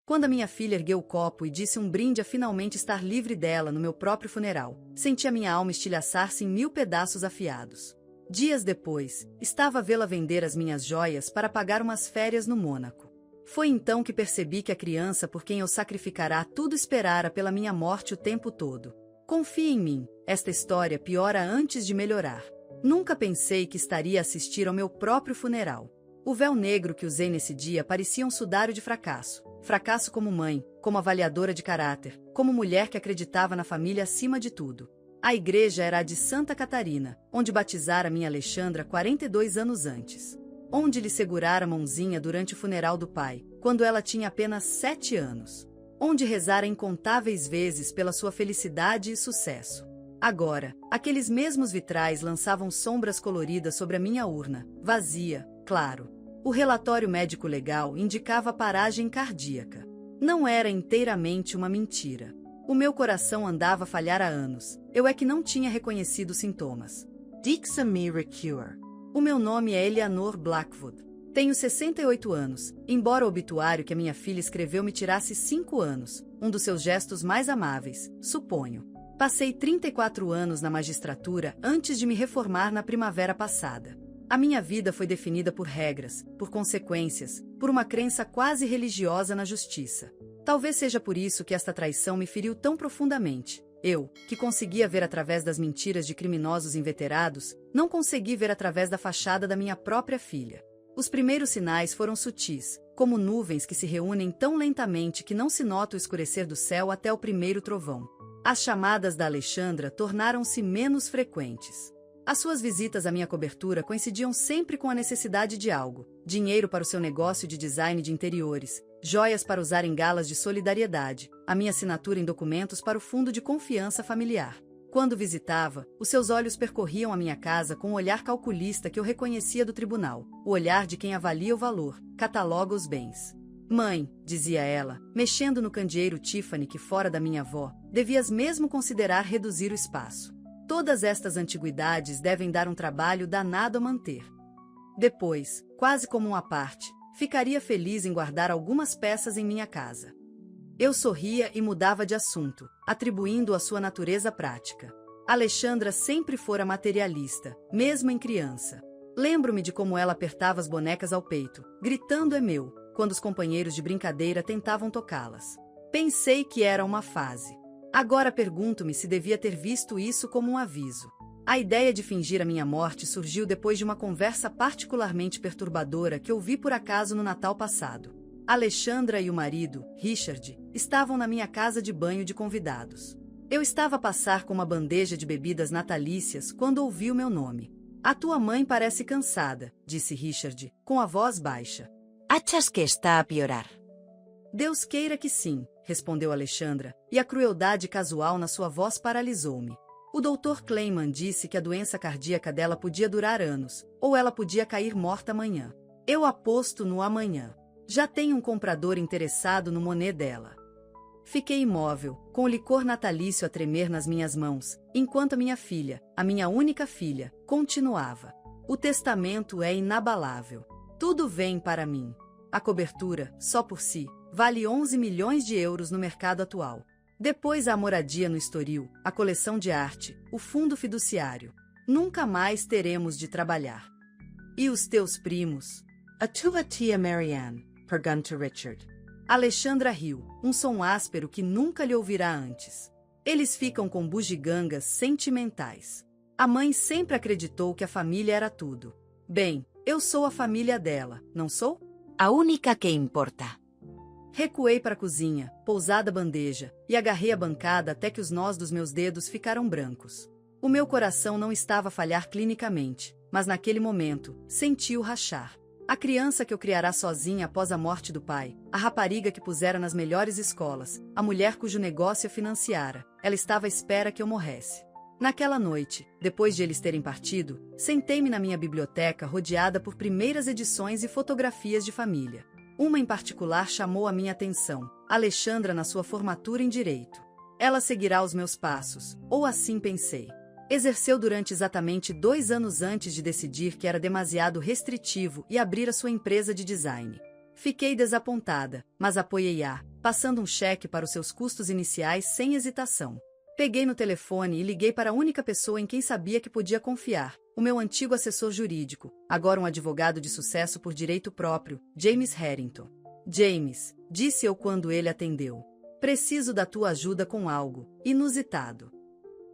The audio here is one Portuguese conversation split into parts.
Quando a minha filha ergueu o copo e disse um brinde a finalmente estar livre dela no meu próprio funeral, senti a minha alma estilhaçar-se em 1000 pedaços afiados. Dias depois, estava a vê-la vender as minhas joias para pagar umas férias no Mônaco. Foi então que percebi que a criança por quem eu sacrificara tudo esperara pela minha morte o tempo todo. Confie em mim, esta história piora antes de melhorar. Nunca pensei que estaria a assistir ao meu próprio funeral. O véu negro que usei nesse dia parecia um sudário de fracasso. Fracasso como mãe, como avaliadora de caráter, como mulher que acreditava na família acima de tudo. A igreja era a de Santa Catarina, onde batizara minha Alexandra 42 anos antes. Onde lhe segurara a mãozinha durante o funeral do pai, quando ela tinha apenas 7 anos. Onde rezara incontáveis vezes pela sua felicidade e sucesso. Agora, aqueles mesmos vitrais lançavam sombras coloridas sobre a minha urna, vazia, claro. O relatório médico legal indicava paragem cardíaca. Não era inteiramente uma mentira. O meu coração andava a falhar há anos. Eu é que não tinha reconhecido os sintomas. Dixame Recure. O meu nome é Eleanor Blackwood. Tenho 68 anos, embora o obituário que a minha filha escreveu me tirasse 5 anos, um dos seus gestos mais amáveis, suponho. Passei 34 anos na magistratura antes de me reformar na primavera passada. A minha vida foi definida por regras, por consequências, por uma crença quase religiosa na justiça. Talvez seja por isso que esta traição me feriu tão profundamente. Eu, que conseguia ver através das mentiras de criminosos inveterados, não consegui ver através da fachada da minha própria filha. Os primeiros sinais foram sutis, como nuvens que se reúnem tão lentamente que não se nota o escurecer do céu até o primeiro trovão. As chamadas da Alexandra tornaram-se menos frequentes. As suas visitas à minha cobertura coincidiam sempre com a necessidade de algo: dinheiro para o seu negócio de design de interiores, joias para usar em galas de solidariedade, a minha assinatura em documentos para o fundo de confiança familiar. Quando visitava, os seus olhos percorriam a minha casa com um olhar calculista que eu reconhecia do tribunal, o olhar de quem avalia o valor, cataloga os bens. Mãe, dizia ela, mexendo no candeeiro Tiffany que fora da minha avó, devias mesmo considerar reduzir o espaço. Todas estas antiguidades devem dar um trabalho danado a manter. Depois, quase como à parte, ficaria feliz em guardar algumas peças em minha casa. Eu sorria e mudava de assunto, atribuindo à sua natureza prática. Alexandra sempre fora materialista, mesmo em criança. Lembro-me de como ela apertava as bonecas ao peito, gritando "é meu", quando os companheiros de brincadeira tentavam tocá-las. Pensei que era uma fase. Agora pergunto-me se devia ter visto isso como um aviso. A ideia de fingir a minha morte surgiu depois de uma conversa particularmente perturbadora que ouvi por acaso no Natal passado. Alexandra e o marido, Richard, estavam na minha casa de banho de convidados. Eu estava a passar com uma bandeja de bebidas natalícias quando ouvi o meu nome. "A tua mãe parece cansada", disse Richard, com a voz baixa. Achas que está a piorar? "Deus queira que sim", respondeu Alexandra, e a crueldade casual na sua voz paralisou-me. O Dr. Kleiman disse que a doença cardíaca dela podia durar anos, ou ela podia cair morta amanhã. Eu aposto no amanhã. Já tenho um comprador interessado no monê dela. Fiquei imóvel, com o licor natalício a tremer nas minhas mãos, enquanto a minha filha, a minha única filha, continuava. "O testamento é inabalável. Tudo vem para mim. A cobertura, só por si, vale 11 milhões de euros no mercado atual. Depois a moradia no Estoril, a coleção de arte, o fundo fiduciário. Nunca mais teremos de trabalhar. E os teus primos?" A tua tia Marianne, perguntou Richard. Alexandra riu, um som áspero que nunca lhe ouvirá antes. "Eles ficam com bugigangas sentimentais. A mãe sempre acreditou que a família era tudo. Bem, eu sou a família dela, não sou? A única que importa." Recuei para a cozinha, pousada a bandeja, e agarrei a bancada até que os nós dos meus dedos ficaram brancos. O meu coração não estava a falhar clinicamente, mas naquele momento, senti-o rachar. A criança que eu criará sozinha após a morte do pai, a rapariga que pusera nas melhores escolas, a mulher cujo negócio a financiara, ela estava à espera que eu morresse. Naquela noite, depois de eles terem partido, sentei-me na minha biblioteca rodeada por primeiras edições e fotografias de família. Uma em particular chamou a minha atenção: Alexandra na sua formatura em Direito. Ela seguirá os meus passos, ou assim pensei. Exerceu durante exatamente 2 anos antes de decidir que era demasiado restritivo e abrir a sua empresa de design. Fiquei desapontada, mas apoiei-a, passando um cheque para os seus custos iniciais sem hesitação. Peguei no telefone e liguei para a única pessoa em quem sabia que podia confiar, o meu antigo assessor jurídico, agora um advogado de sucesso por direito próprio, James Harrington. James, disse eu quando ele atendeu. Preciso da tua ajuda com algo inusitado.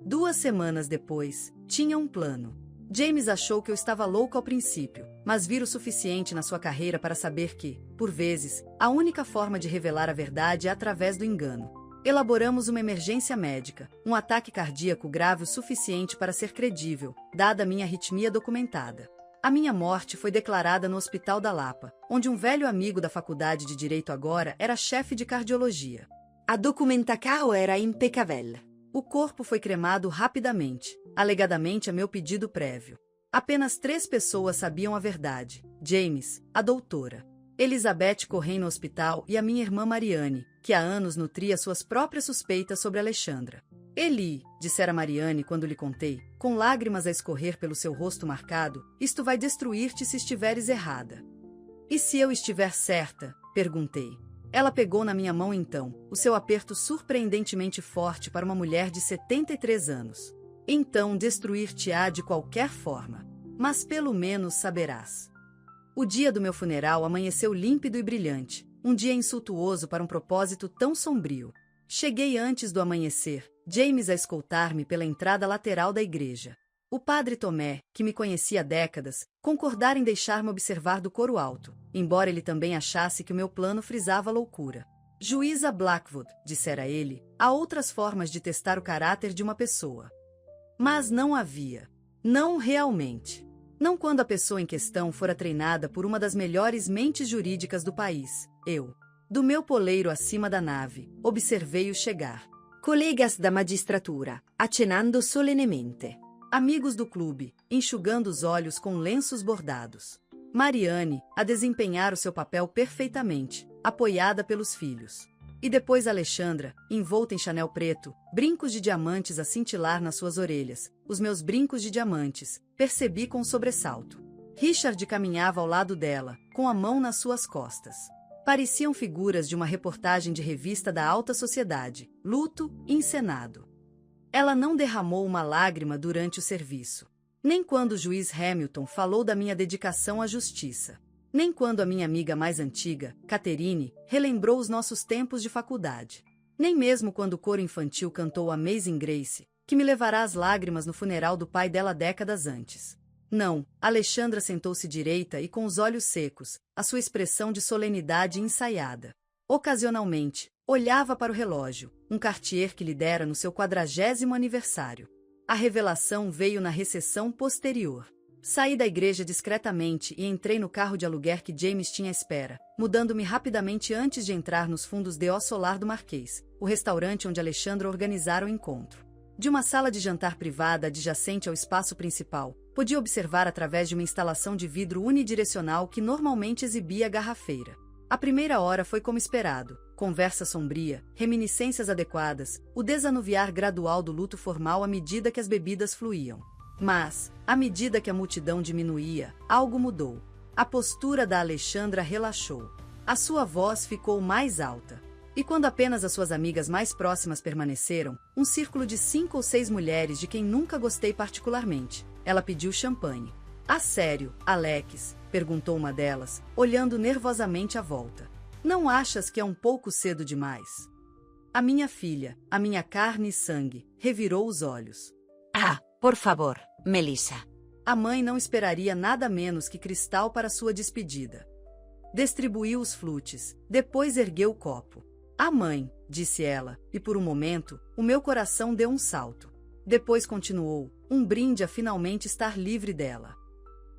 2 semanas depois, tinha um plano. James achou que eu estava louco ao princípio, mas vira o suficiente na sua carreira para saber que, por vezes, a única forma de revelar a verdade é através do engano. Elaboramos uma emergência médica, um ataque cardíaco grave o suficiente para ser credível, dada a minha arritmia documentada. A minha morte foi declarada no Hospital da Lapa, onde um velho amigo da faculdade de Direito agora era chefe de cardiologia. A documentação era impecável. O corpo foi cremado rapidamente, alegadamente a meu pedido prévio. Apenas 3 pessoas sabiam a verdade: James, a doutora, Elizabeth correu no hospital e a minha irmã Mariane, que há anos nutria suas próprias suspeitas sobre Alexandra. Eli, dissera Mariane quando lhe contei, com lágrimas a escorrer pelo seu rosto marcado, isto vai destruir-te se estiveres errada. E se eu estiver certa? Perguntei. Ela pegou na minha mão então, o seu aperto surpreendentemente forte para uma mulher de 73 anos. Então destruir-te-á de qualquer forma. Mas pelo menos saberás. O dia do meu funeral amanheceu límpido e brilhante, um dia insultuoso para um propósito tão sombrio. Cheguei antes do amanhecer, James a escoltar-me pela entrada lateral da igreja. O padre Tomé, que me conhecia há décadas, concordara em deixar-me observar do coro alto, embora ele também achasse que o meu plano frisava a loucura. Juíza Blackwood, dissera ele, há outras formas de testar o caráter de uma pessoa. Mas não havia. Não realmente. Não quando a pessoa em questão fora treinada por uma das melhores mentes jurídicas do país, eu. Do meu poleiro acima da nave, observei-o chegar. Colegas da magistratura, acenando solenemente. Amigos do clube, enxugando os olhos com lenços bordados. Mariane, a desempenhar o seu papel perfeitamente, apoiada pelos filhos. E depois Alexandra, envolta em chanel preto, brincos de diamantes a cintilar nas suas orelhas, os meus brincos de diamantes, percebi com sobressalto. Richard caminhava ao lado dela, com a mão nas suas costas. Pareciam figuras de uma reportagem de revista da alta sociedade, luto encenado. Ela não derramou uma lágrima durante o serviço. Nem quando o juiz Hamilton falou da minha dedicação à justiça. Nem quando a minha amiga mais antiga, Catherine, relembrou os nossos tempos de faculdade. Nem mesmo quando o coro infantil cantou Amazing Grace, que me levará às lágrimas no funeral do pai dela décadas antes. Não, Alexandra sentou-se direita e com os olhos secos, a sua expressão de solenidade ensaiada. Ocasionalmente, olhava para o relógio, um Cartier que lhe dera no seu 40º aniversário. A revelação veio na recessão posterior. Saí da igreja discretamente e entrei no carro de aluguer que James tinha à espera, mudando-me rapidamente antes de entrar nos fundos de O Solar do Marquês, o restaurante onde Alexandra organizara o encontro. De uma sala de jantar privada adjacente ao espaço principal, podia observar através de uma instalação de vidro unidirecional que normalmente exibia a garrafeira. A primeira hora foi como esperado, conversa sombria, reminiscências adequadas, o desanuviar gradual do luto formal à medida que as bebidas fluíam. Mas, à medida que a multidão diminuía, algo mudou. A postura da Alexandra relaxou. A sua voz ficou mais alta. E quando apenas as suas amigas mais próximas permaneceram, um círculo de 5 ou 6 mulheres de quem nunca gostei particularmente, ela pediu champanhe. "Ah, sério, Alex?", perguntou uma delas, olhando nervosamente à volta. "Não achas que é um pouco cedo demais?" A minha filha, a minha carne e sangue, revirou os olhos. "Ah, por favor, Melissa." A mãe não esperaria nada menos que cristal para sua despedida. Distribuiu os flutes, depois ergueu o copo. "A mãe", disse ela, e por um momento, o meu coração deu um salto. Depois continuou, um brinde a finalmente estar livre dela.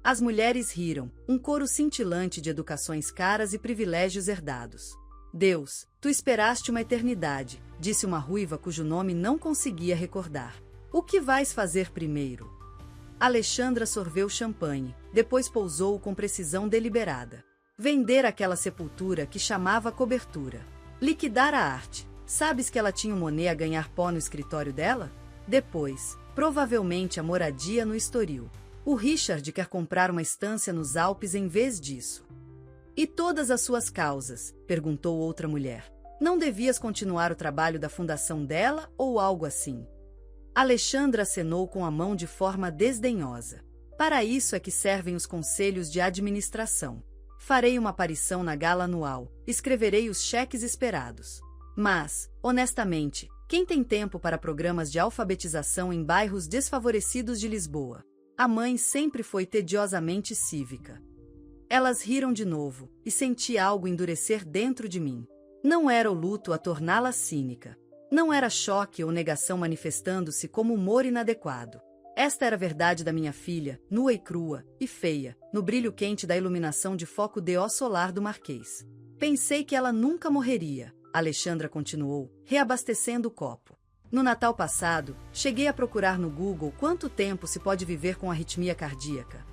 As mulheres riram, um coro cintilante de educações caras e privilégios herdados. "Deus, tu esperaste uma eternidade", disse uma ruiva cujo nome não conseguia recordar. "O que vais fazer primeiro?" Alexandra sorveu champanhe, depois pousou-o com precisão deliberada. "Vender aquela sepultura que chamava cobertura. Liquidar a arte. Sabes que ela tinha um Monet a ganhar pó no escritório dela? Depois, provavelmente a moradia no Estoril. O Richard quer comprar uma estância nos Alpes em vez disso." "E todas as suas causas?", perguntou outra mulher. Não devias continuar o trabalho da fundação dela ou algo assim? Alexandra acenou com a mão de forma desdenhosa. Para isso é que servem os conselhos de administração. Farei uma aparição na gala anual, escreverei os cheques esperados. Mas, honestamente, quem tem tempo para programas de alfabetização em bairros desfavorecidos de Lisboa? A mãe sempre foi tediosamente cívica. Elas riram de novo, e senti algo endurecer dentro de mim. Não era o luto a torná-la cínica. Não era choque ou negação manifestando-se como humor inadequado. Esta era a verdade da minha filha, nua e crua, e feia, no brilho quente da iluminação de foco DO solar do Marquês. Pensei que ela nunca morreria, Alexandra continuou, reabastecendo o copo. No Natal passado, cheguei a procurar no Google quanto tempo se pode viver com arritmia cardíaca.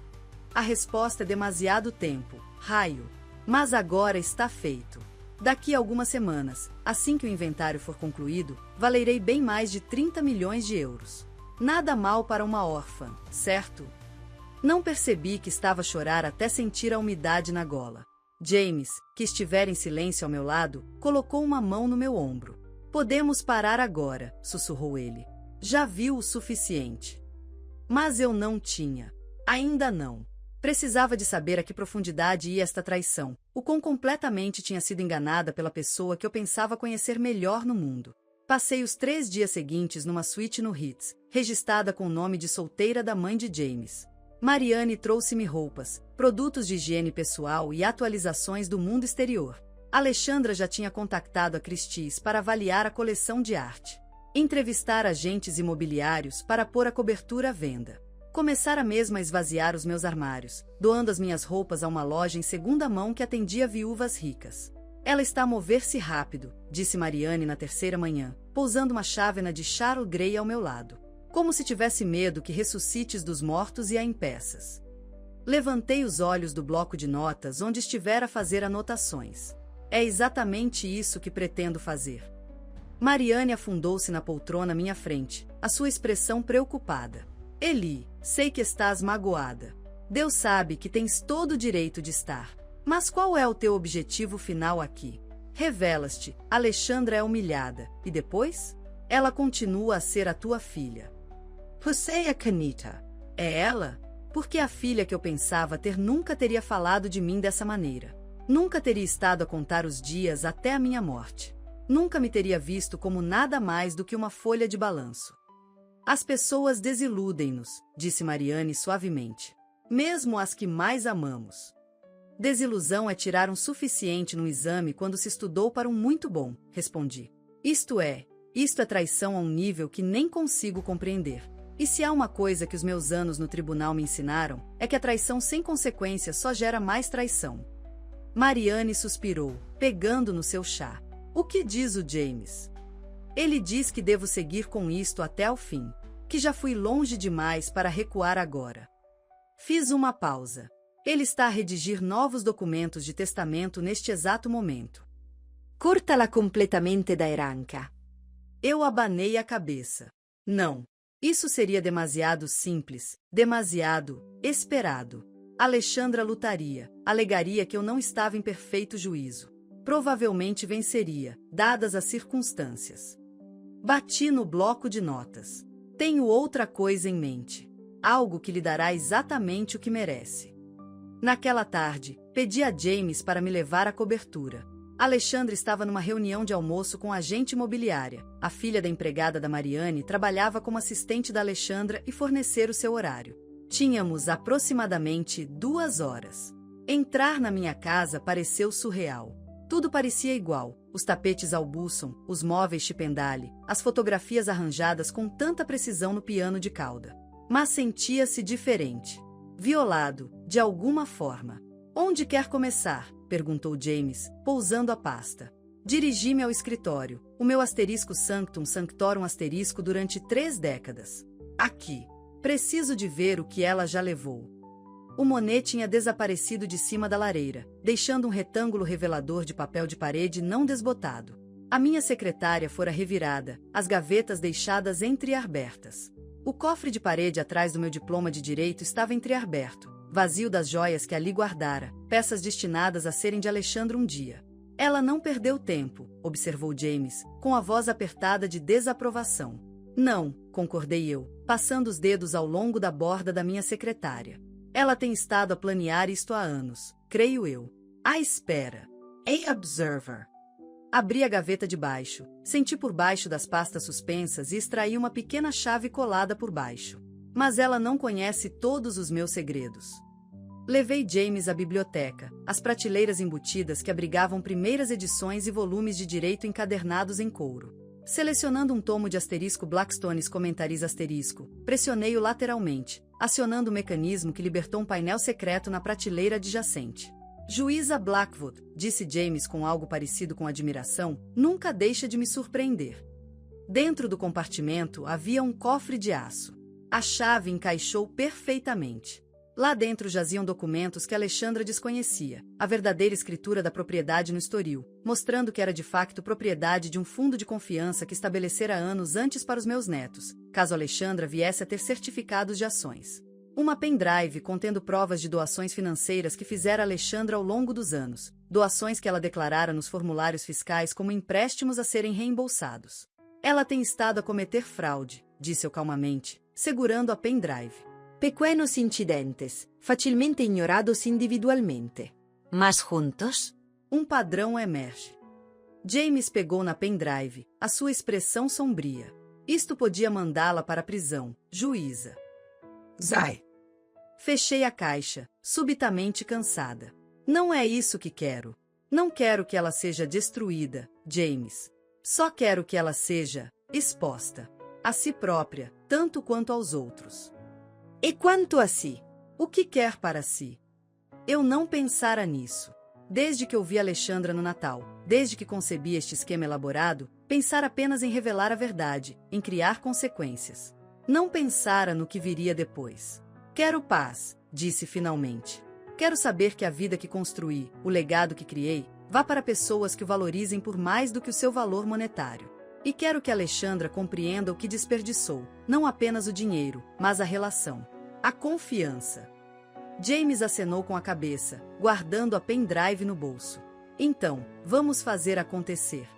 A resposta é demasiado tempo, raio. Mas agora está feito. Daqui a algumas semanas, assim que o inventário for concluído, valerei bem mais de 30 milhões de euros. Nada mal para uma órfã, certo? Não percebi que estava a chorar até sentir a umidade na gola. James, que estivera em silêncio ao meu lado, colocou uma mão no meu ombro. Podemos parar agora, sussurrou ele. Já viu o suficiente. Mas eu não tinha. Ainda não. Precisava de saber a que profundidade ia esta traição, o quão completamente tinha sido enganada pela pessoa que eu pensava conhecer melhor no mundo. Passei os 3 dias seguintes numa suíte no Ritz, registrada com o nome de solteira da mãe de James. Marianne trouxe-me roupas, produtos de higiene pessoal e atualizações do mundo exterior. Alexandra já tinha contactado a Christie's para avaliar a coleção de arte. Entrevistar agentes imobiliários para pôr a cobertura à venda. Começara mesmo a esvaziar os meus armários, doando as minhas roupas a uma loja em segunda mão que atendia viúvas ricas. Ela está a mover-se rápido, disse Marianne na terceira manhã, pousando uma chávena de Charles Grey ao meu lado. Como se tivesse medo que ressuscites dos mortos e a impeças. Levantei os olhos do bloco de notas onde estivera a fazer anotações. É exatamente isso que pretendo fazer. Marianne afundou-se na poltrona à minha frente, a sua expressão preocupada. Eli, sei que estás magoada. Deus sabe que tens todo o direito de estar. Mas qual é o teu objetivo final aqui? Revelas-te, Alexandra é humilhada, e depois? Ela continua a ser a tua filha. Você é Canita. É ela? Porque a filha que eu pensava ter nunca teria falado de mim dessa maneira. Nunca teria estado a contar os dias até a minha morte. Nunca me teria visto como nada mais do que uma folha de balanço. As pessoas desiludem-nos, disse Marianne suavemente. Mesmo as que mais amamos. Desilusão é tirar um suficiente no exame quando se estudou para um muito bom, respondi. Isto é traição a um nível que nem consigo compreender. E se há uma coisa que os meus anos no tribunal me ensinaram, é que a traição sem consequência só gera mais traição. Marianne suspirou, pegando no seu chá. O que diz o James? Ele diz que devo seguir com isto até ao fim. Que já fui longe demais para recuar agora. Fiz uma pausa. Ele está a redigir novos documentos de testamento neste exato momento. Corta-la completamente da herança. Eu abanei a cabeça. Não. Isso seria demasiado simples, demasiado esperado. Alexandra lutaria, alegaria que eu não estava em perfeito juízo. Provavelmente venceria, dadas as circunstâncias. Bati no bloco de notas. Tenho outra coisa em mente. Algo que lhe dará exatamente o que merece. Naquela tarde, pedi a James para me levar à cobertura. Alexandra estava numa reunião de almoço com a agente imobiliária. A filha da empregada da Marianne trabalhava como assistente da Alexandra e fornecer o seu horário. Tínhamos aproximadamente 2 horas. Entrar na minha casa pareceu surreal. Tudo parecia igual. Os tapetes Aubusson, os móveis Chipendale, as fotografias arranjadas com tanta precisão no piano de cauda. Mas sentia-se diferente. Violado, de alguma forma. Onde quer começar? Perguntou James, pousando a pasta. Dirigi-me ao escritório, o meu asterisco sanctum sanctorum asterisco durante 3 décadas. Aqui. Preciso de ver o que ela já levou. O Monet tinha desaparecido de cima da lareira, deixando um retângulo revelador de papel de parede não desbotado. A minha secretária fora revirada, as gavetas deixadas entreabertas. O cofre de parede atrás do meu diploma de direito estava entreaberto, vazio das joias que ali guardara, peças destinadas a serem de Alexandra um dia. Ela não perdeu tempo, observou James, com a voz apertada de desaprovação. Não, concordei eu, passando os dedos ao longo da borda da minha secretária. Ela tem estado a planear isto há anos, creio eu. À espera. A observer. Abri a gaveta de baixo, senti por baixo das pastas suspensas e extraí uma pequena chave colada por baixo. Mas ela não conhece todos os meus segredos. Levei James à biblioteca, às prateleiras embutidas que abrigavam primeiras edições e volumes de direito encadernados em couro. Selecionando um tomo de asterisco Blackstone's Commentaries asterisco, pressionei-o lateralmente, acionando o mecanismo que libertou um painel secreto na prateleira adjacente. Juíza Blackwood, disse James com algo parecido com admiração, nunca deixa de me surpreender. Dentro do compartimento havia um cofre de aço. A chave encaixou perfeitamente. Lá dentro jaziam documentos que Alexandra desconhecia, a verdadeira escritura da propriedade no estoril, mostrando que era de facto propriedade de um fundo de confiança que estabelecera anos antes para os meus netos, caso Alexandra viesse a ter certificados de ações. Uma pendrive contendo provas de doações financeiras que fizera Alexandra ao longo dos anos, doações que ela declarara nos formulários fiscais como empréstimos a serem reembolsados. Ela tem estado a cometer fraude, disse eu calmamente, segurando a pendrive. Pequenos incidentes, facilmente ignorados individualmente. Mas juntos? Um padrão emerge. James pegou na pendrive, a sua expressão sombria. Isto podia mandá-la para a prisão, juíza. Zai. Fechei a caixa, subitamente cansada. Não é isso que quero. Não quero que ela seja destruída, James. Só quero que ela seja exposta. A si própria, tanto quanto aos outros. E quanto a si? O que quer para si? Eu não pensara nisso. Desde que ouvi Alexandra no Natal, desde que concebi este esquema elaborado, pensara apenas em revelar a verdade, em criar consequências. Não pensara no que viria depois. Quero paz, disse finalmente. Quero saber que a vida que construí, o legado que criei, vá para pessoas que o valorizem por mais do que o seu valor monetário. E quero que Alexandra compreenda o que desperdiçou, não apenas o dinheiro, mas a relação. A confiança. James acenou com a cabeça, guardando a pendrive no bolso. Então, vamos fazer acontecer.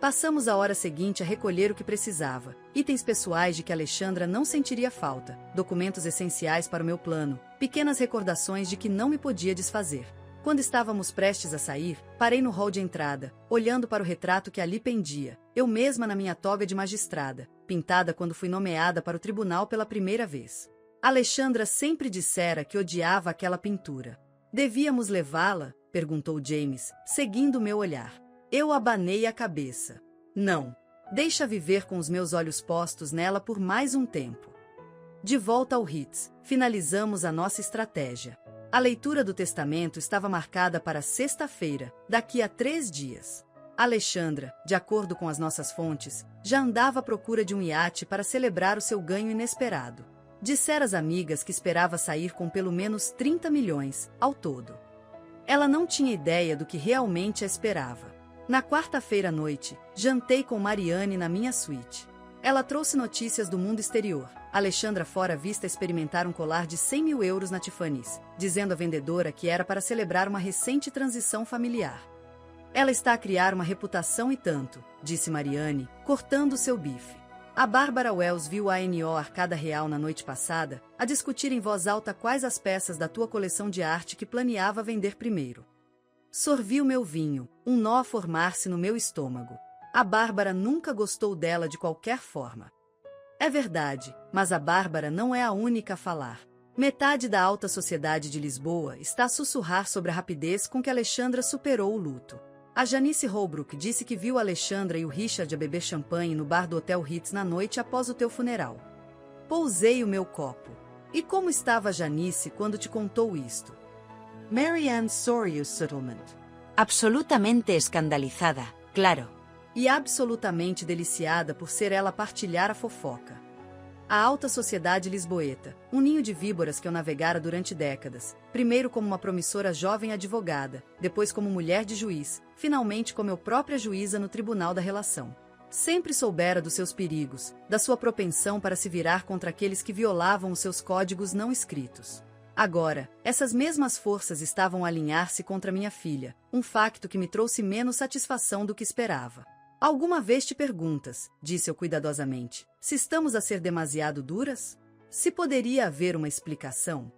Passamos a hora seguinte a recolher o que precisava, itens pessoais de que Alexandra não sentiria falta, documentos essenciais para o meu plano, pequenas recordações de que não me podia desfazer. Quando estávamos prestes a sair, parei no hall de entrada, olhando para o retrato que ali pendia, eu mesma na minha toga de magistrada, pintada quando fui nomeada para o tribunal pela primeira vez. Alexandra sempre dissera que odiava aquela pintura. Devíamos levá-la? Perguntou James, seguindo meu olhar. Eu abanei a cabeça. Não. Deixa viver com os meus olhos postos nela por mais um tempo. De volta ao Ritz, finalizamos a nossa estratégia. A leitura do testamento estava marcada para sexta-feira, daqui a 3 dias. Alexandra, de acordo com as nossas fontes, já andava à procura de um iate para celebrar o seu ganho inesperado. Dissera às amigas que esperava sair com pelo menos 30 milhões, ao todo. Ela não tinha ideia do que realmente a esperava. Na quarta-feira à noite, jantei com Marianne na minha suíte. Ela trouxe notícias do mundo exterior. Alexandra fora vista experimentar um colar de 100 mil euros na Tiffany's, dizendo à vendedora que era para celebrar uma recente transição familiar. Ela está a criar uma reputação e tanto, disse Marianne, cortando seu bife. A Bárbara Wells viu a ANO Arcada Real na noite passada, a discutir em voz alta quais as peças da tua coleção de arte que planeava vender primeiro. Sorvi o meu vinho, um nó a formar-se no meu estômago. A Bárbara nunca gostou dela de qualquer forma. É verdade, mas a Bárbara não é a única a falar. Metade da alta sociedade de Lisboa está a sussurrar sobre a rapidez com que Alexandra superou o luto. A Janice Holbrook disse que viu Alexandra e o Richard a beber champanhe no bar do Hotel Ritz na noite após o teu funeral. Pousei o meu copo. E como estava a Janice quando te contou isto? Marianne Sorius Settlement. Absolutamente escandalizada, claro. E absolutamente deliciada por ser ela partilhar a fofoca. A alta sociedade lisboeta, um ninho de víboras que eu navegara durante décadas, primeiro como uma promissora jovem advogada, depois como mulher de juiz, finalmente como eu própria juíza no Tribunal da Relação. Sempre soubera dos seus perigos, da sua propensão para se virar contra aqueles que violavam os seus códigos não escritos. Agora, essas mesmas forças estavam a alinhar-se contra minha filha, um facto que me trouxe menos satisfação do que esperava. Alguma vez te perguntas, disse eu cuidadosamente, se estamos a ser demasiado duras? Se poderia haver uma explicação?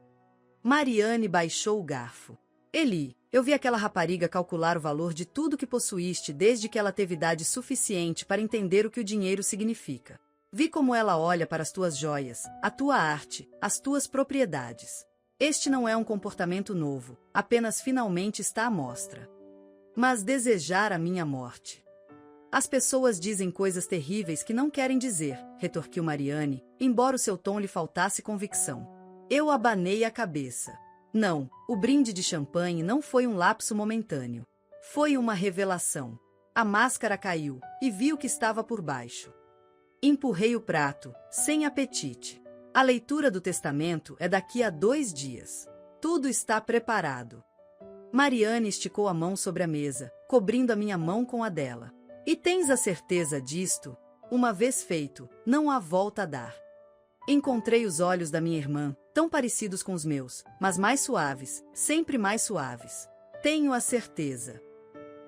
Mariane baixou o garfo. Eli, eu vi aquela rapariga calcular o valor de tudo que possuíste desde que ela teve idade suficiente para entender o que o dinheiro significa. Vi como ela olha para as tuas joias, a tua arte, as tuas propriedades. Este não é um comportamento novo, apenas finalmente está à mostra. Mas desejar a minha morte. As pessoas dizem coisas terríveis que não querem dizer, retorquiu Mariane, embora o seu tom lhe faltasse convicção. Eu abanei a cabeça. Não, o brinde de champanhe não foi um lapso momentâneo. Foi uma revelação. A máscara caiu, e vi o que estava por baixo. Empurrei o prato, sem apetite. A leitura do testamento é daqui a 2 dias. Tudo está preparado. Mariane esticou a mão sobre a mesa, cobrindo a minha mão com a dela. E tens a certeza disto? Uma vez feito, não há volta a dar. Encontrei os olhos da minha irmã, tão parecidos com os meus, mas mais suaves, sempre mais suaves. Tenho a certeza.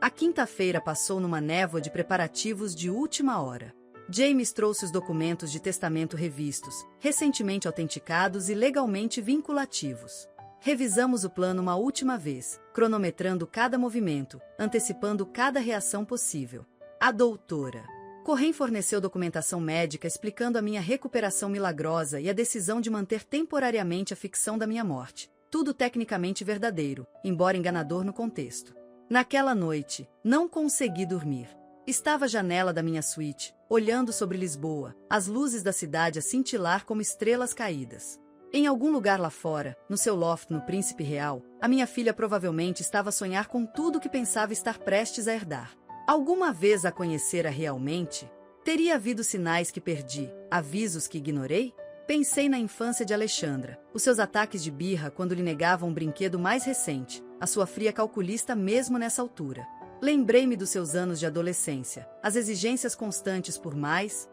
A quinta-feira passou numa névoa de preparativos de última hora. James trouxe os documentos de testamento revistos, recentemente autenticados e legalmente vinculativos. Revisamos o plano uma última vez, cronometrando cada movimento, antecipando cada reação possível. A doutora Corrêa forneceu documentação médica explicando a minha recuperação milagrosa e a decisão de manter temporariamente a ficção da minha morte. Tudo tecnicamente verdadeiro, embora enganador no contexto. Naquela noite, não consegui dormir. Estava à janela da minha suíte, olhando sobre Lisboa, as luzes da cidade a cintilar como estrelas caídas. Em algum lugar lá fora, no seu loft no Príncipe Real, a minha filha provavelmente estava a sonhar com tudo que pensava estar prestes a herdar. Alguma vez a conhecera realmente? Teria havido sinais que perdi, avisos que ignorei? Pensei na infância de Alexandra, os seus ataques de birra quando lhe negavam um brinquedo mais recente, a sua fria calculista mesmo nessa altura. Lembrei-me dos seus anos de adolescência, as exigências constantes por mais.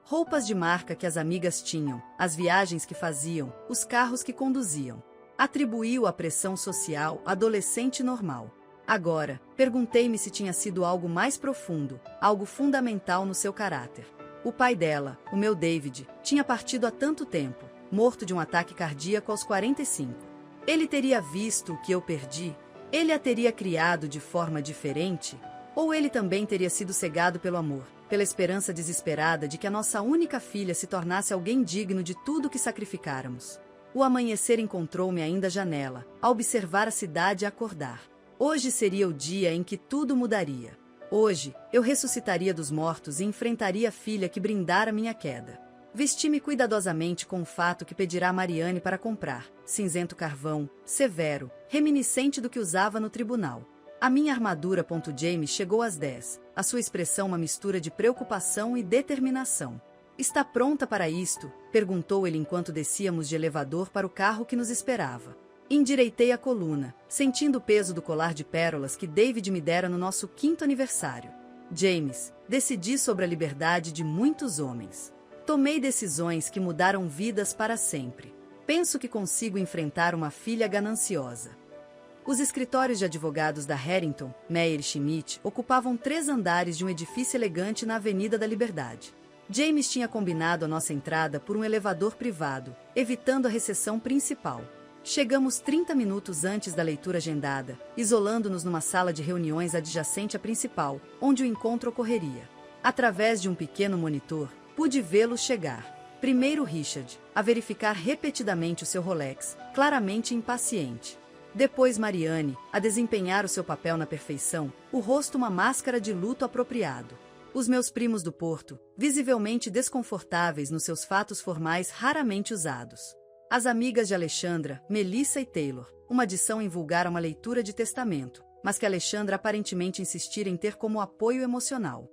Roupas de marca que as amigas tinham, as viagens que faziam, os carros que conduziam. Atribuiu a pressão social adolescente normal. Agora, perguntei-me se tinha sido algo mais profundo, algo fundamental no seu caráter. O pai dela, o meu David, tinha partido há tanto tempo, morto de um ataque cardíaco aos 45. Ele teria visto o que eu perdi? Ele a teria criado de forma diferente? Ou ele também teria sido cegado pelo amor, pela esperança desesperada de que a nossa única filha se tornasse alguém digno de tudo que sacrificáramos? O amanhecer encontrou-me ainda à janela, a observar a cidade acordar. Hoje seria o dia em que tudo mudaria. Hoje, eu ressuscitaria dos mortos e enfrentaria a filha que brindara minha queda. Vesti-me cuidadosamente com o fato que pedirá a Mariane para comprar, cinzento carvão, severo, reminiscente do que usava no tribunal. A minha armadura. James chegou às 10, a sua expressão uma mistura de preocupação e determinação. Está pronta para isto? Perguntou ele enquanto descíamos de elevador para o carro que nos esperava. Endireitei a coluna, sentindo o peso do colar de pérolas que David me dera no nosso 5º aniversário. James, decidi sobre a liberdade de muitos homens. Tomei decisões que mudaram vidas para sempre. Penso que consigo enfrentar uma filha gananciosa. Os escritórios de advogados da Harrington, Meyer Schmidt ocupavam 3 andares de um edifício elegante na Avenida da Liberdade. James tinha combinado a nossa entrada por um elevador privado, evitando a recepção principal. Chegamos 30 minutos antes da leitura agendada, isolando-nos numa sala de reuniões adjacente à principal, onde o encontro ocorreria. Através de um pequeno monitor, pude vê-lo chegar. Primeiro Richard, a verificar repetidamente o seu Rolex, claramente impaciente. Depois Mariane, a desempenhar o seu papel na perfeição, o rosto uma máscara de luto apropriado. Os meus primos do Porto, visivelmente desconfortáveis nos seus fatos formais raramente usados. As amigas de Alexandra, Melissa e Taylor, uma adição em vulgar a uma leitura de testamento, mas que Alexandra aparentemente insistira em ter como apoio emocional.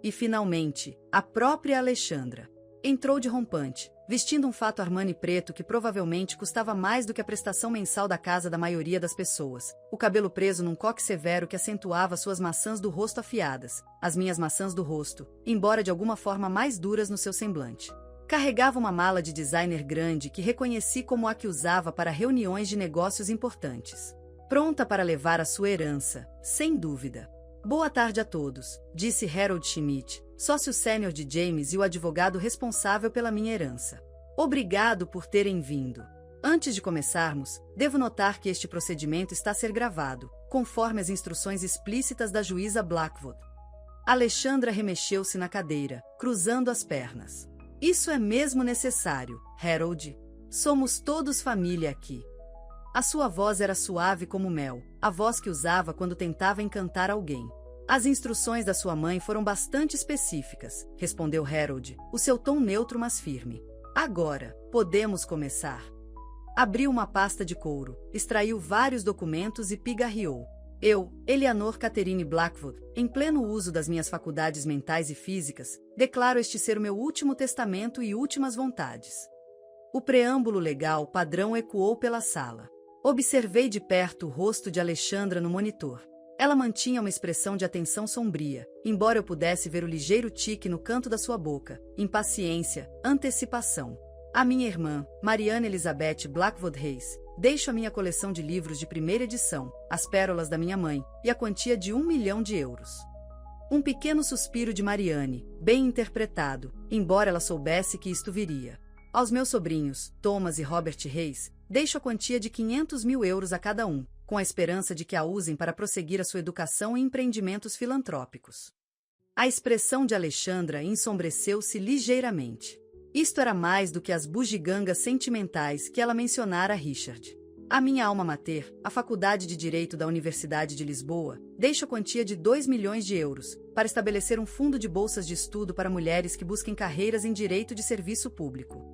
E, finalmente, a própria Alexandra. Entrou de rompante, vestindo um fato Armani preto que provavelmente custava mais do que a prestação mensal da casa da maioria das pessoas, o cabelo preso num coque severo que acentuava suas maçãs do rosto afiadas, as minhas maçãs do rosto, embora de alguma forma mais duras no seu semblante. Carregava uma mala de designer grande que reconheci como a que usava para reuniões de negócios importantes. Pronta para levar a sua herança, sem dúvida. Boa tarde a todos, disse Harold Schmidt, sócio sênior de James e o advogado responsável pela minha herança. Obrigado por terem vindo. Antes de começarmos, devo notar que este procedimento está a ser gravado, conforme as instruções explícitas da juíza Blackwood. Alexandra remexeu-se na cadeira, cruzando as pernas. Isso é mesmo necessário, Harold. Somos todos família aqui. A sua voz era suave como mel, a voz que usava quando tentava encantar alguém. As instruções da sua mãe foram bastante específicas, respondeu Harold, o seu tom neutro mas firme. Agora, podemos começar. Abriu uma pasta de couro, extraiu vários documentos e pigarreou. Eu, Eleanor Catherine Blackwood, em pleno uso das minhas faculdades mentais e físicas, declaro este ser o meu último testamento e últimas vontades. O preâmbulo legal padrão ecoou pela sala. Observei de perto o rosto de Alexandra no monitor. Ela mantinha uma expressão de atenção sombria, embora eu pudesse ver o ligeiro tique no canto da sua boca, impaciência, antecipação. A minha irmã, Mariana Elizabeth Blackwood Reis, deixo a minha coleção de livros de primeira edição, As Pérolas da Minha Mãe, e a quantia de 1 milhão de euros. Um pequeno suspiro de Mariane, bem interpretado, embora ela soubesse que isto viria. Aos meus sobrinhos, Thomas e Robert Reis, deixo a quantia de 500 mil euros a cada um, com a esperança de que a usem para prosseguir a sua educação e empreendimentos filantrópicos. A expressão de Alexandra ensombreceu-se ligeiramente. Isto era mais do que as bugigangas sentimentais que ela mencionara a Richard. A minha alma mater, a Faculdade de Direito da Universidade de Lisboa, deixa a quantia de 2 milhões de euros, para estabelecer um fundo de bolsas de estudo para mulheres que busquem carreiras em direito de serviço público.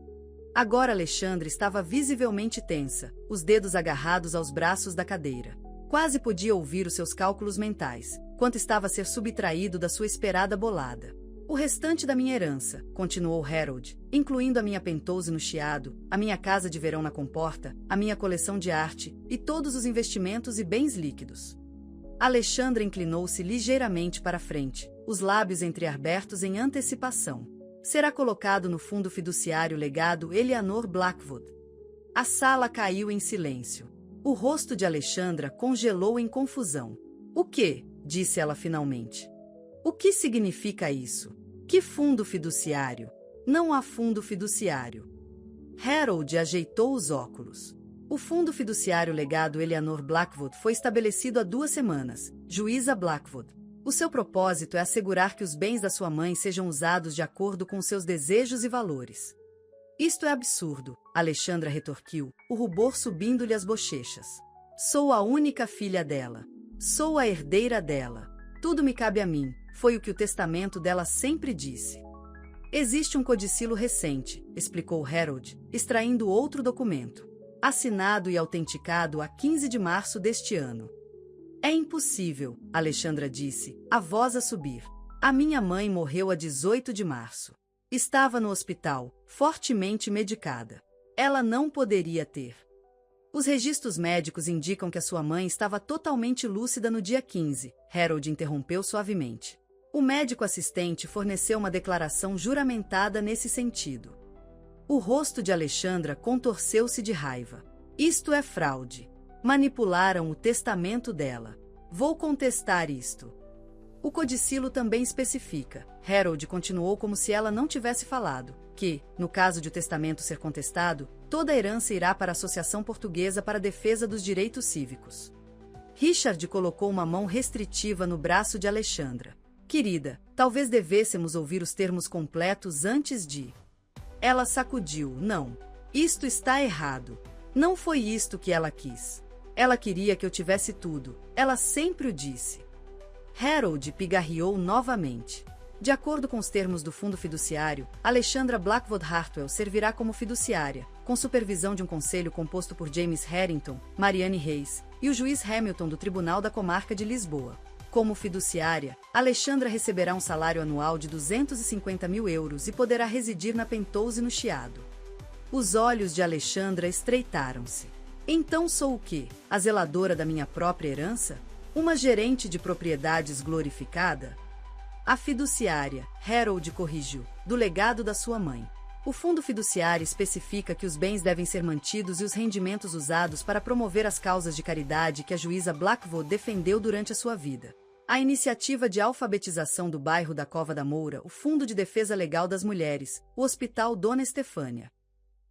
Agora Alexandra estava visivelmente tensa, os dedos agarrados aos braços da cadeira. Quase podia ouvir os seus cálculos mentais, quanto estava a ser subtraído da sua esperada bolada. O restante da minha herança, continuou Harold, incluindo a minha penthouse no Chiado, a minha casa de verão na Comporta, a minha coleção de arte e todos os investimentos e bens líquidos. Alexandra inclinou-se ligeiramente para frente, os lábios entreabertos em antecipação. Será colocado no fundo fiduciário legado Eleanor Blackwood. A sala caiu em silêncio. O rosto de Alexandra congelou em confusão. O quê? Disse ela finalmente. O que significa isso? Que fundo fiduciário? Não há fundo fiduciário. Harold ajeitou os óculos. O fundo fiduciário legado Eleanor Blackwood foi estabelecido há 2 semanas, juíza Blackwood. O seu propósito é assegurar que os bens da sua mãe sejam usados de acordo com seus desejos e valores. Isto é absurdo, Alexandra retorquiu, o rubor subindo-lhe as bochechas. Sou a única filha dela. Sou a herdeira dela. Tudo me cabe a mim, foi o que o testamento dela sempre disse. Existe um codicilo recente, explicou Harold, extraindo outro documento. Assinado e autenticado a 15 de março deste ano. É impossível, Alexandra disse, a voz a subir. A minha mãe morreu a 18 de março. Estava no hospital, fortemente medicada. Ela não poderia ter. Os registros médicos indicam que a sua mãe estava totalmente lúcida no dia 15, Harold interrompeu suavemente. O médico assistente forneceu uma declaração juramentada nesse sentido. O rosto de Alexandra contorceu-se de raiva. Isto é fraude. Manipularam o testamento dela. Vou contestar isto. O codicilo também especifica, Harold continuou como se ela não tivesse falado, que, no caso de o testamento ser contestado, toda a herança irá para a Associação Portuguesa para a Defesa dos Direitos Cívicos. Richard colocou uma mão restritiva no braço de Alexandra. Querida, talvez devêssemos ouvir os termos completos antes de... Ela sacudiu, não. Isto está errado. Não foi isto que ela quis. Ela queria que eu tivesse tudo. Ela sempre o disse. Harold pigarreou novamente. De acordo com os termos do fundo fiduciário, Alexandra Blackwood Hartwell servirá como fiduciária, com supervisão de um conselho composto por James Harrington, Mariane Reis e o juiz Hamilton do Tribunal da Comarca de Lisboa. Como fiduciária, Alexandra receberá um salário anual de 250 mil euros e poderá residir na Penthouse no Chiado. Os olhos de Alexandra estreitaram-se. Então sou o quê? A zeladora da minha própria herança? Uma gerente de propriedades glorificada? A fiduciária, Harold corrigiu, do legado da sua mãe. O fundo fiduciário especifica que os bens devem ser mantidos e os rendimentos usados para promover as causas de caridade que a juíza Blackwood defendeu durante a sua vida. A iniciativa de alfabetização do bairro da Cova da Moura, o Fundo de Defesa Legal das Mulheres, o Hospital Dona Estefânia.